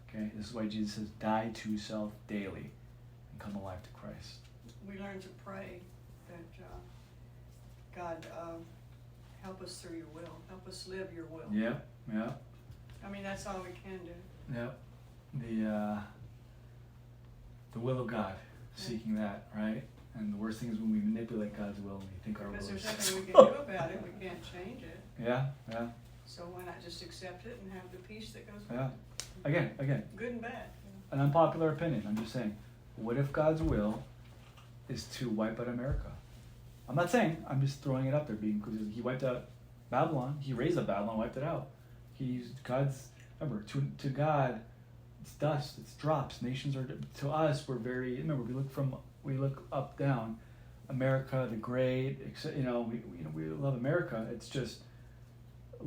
Okay, this is why Jesus says, die to self daily and come alive to Christ. We learn to pray that God help us through your will, help us live your will. Yeah. I mean, that's all we can do. Yeah. The will of God, seeking that, right? And the worst thing is when we manipulate God's will and we think our will is... Because there's nothing we can do about it, we can't change it. Yeah. So why not just accept it and have the peace that goes with Yeah. it? Again. Good and bad. An unpopular opinion, I'm just saying, what if God's will is to wipe out America? I'm not saying, I'm just throwing it up there, because he wiped out Babylon, he raised up Babylon, wiped it out. Remember, to God, it's dust, it's drops. Nations are, to us, we're very, remember, we look up down. America the Great, you know, we love America. It's just,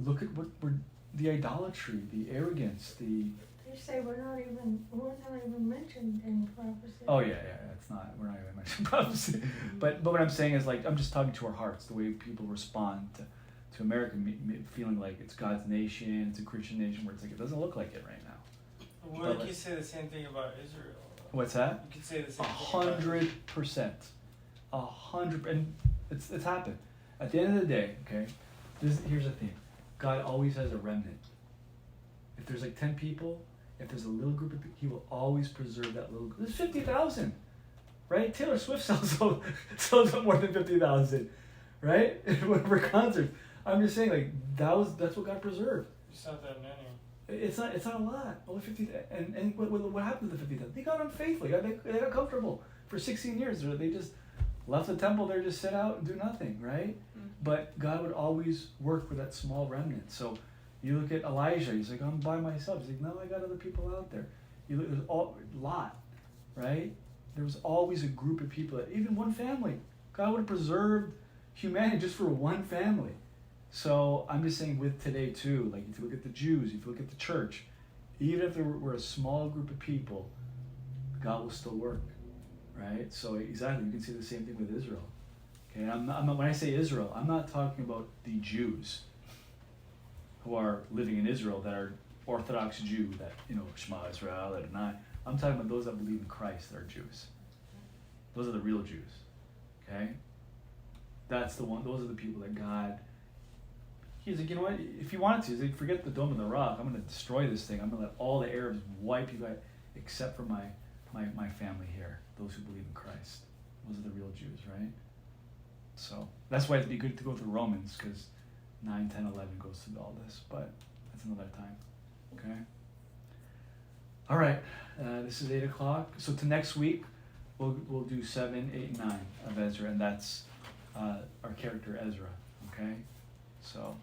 look at what the idolatry, the arrogance, the. They say we're not even mentioned in prophecy. Oh yeah, it's not. We're not even mentioning prophecy. But what I'm saying is, like, I'm just talking to our hearts, the way people respond to America, feeling like it's God's nation, it's a Christian nation, where it's like it doesn't look like it right now. Well, you could say the same thing about Israel. What's that? You could say the same thing. 100%. 100%. And it's happened. At the end of the day, okay, here's the thing. God always has a remnant. If there's like 10 people, if there's a little group of people, He will always preserve that little group. There's 50,000, right? Taylor Swift sells up more than 50,000, right? For concerts. I'm just saying, like, that's what God preserved. It's not that many. It's not a lot. Only 50. And what happened to the 50,000? They got unfaithful. They got comfortable for 16 years. They just left the temple there, just sit out and do nothing, right? Mm-hmm. But God would always work with that small remnant. So you look at Elijah. He's like, I'm by myself. He's like, no, I got other people out there. You look at Lot, right? There was always a group of people. Even one family. God would have preserved humanity just for one family. So I'm just saying with today too, like if you look at the Jews, if you look at the church, even if there were a small group of people, God will still work, right? So exactly, you can see the same thing with Israel. Okay, I'm not, when I say Israel, I'm not talking about the Jews who are living in Israel that are Orthodox Jew, that, you know, Shema Israel, that are not. I'm talking about those that believe in Christ that are Jews. Those are the real Jews, okay? That's the one. Those are the people that God. He's like, you know what? If you wanted to, he's like, forget the dome and the rock. I'm going to destroy this thing. I'm going to let all the Arabs wipe you out, except for my family here, those who believe in Christ. Those are the real Jews, right? So that's why it'd be good to go through Romans, because 9, 10, 11 goes through all this. But that's another time. Okay. All right. This is 8 o'clock. So to next week, we'll do 7, 8, and 9 of Ezra, and that's our character Ezra. Okay. So.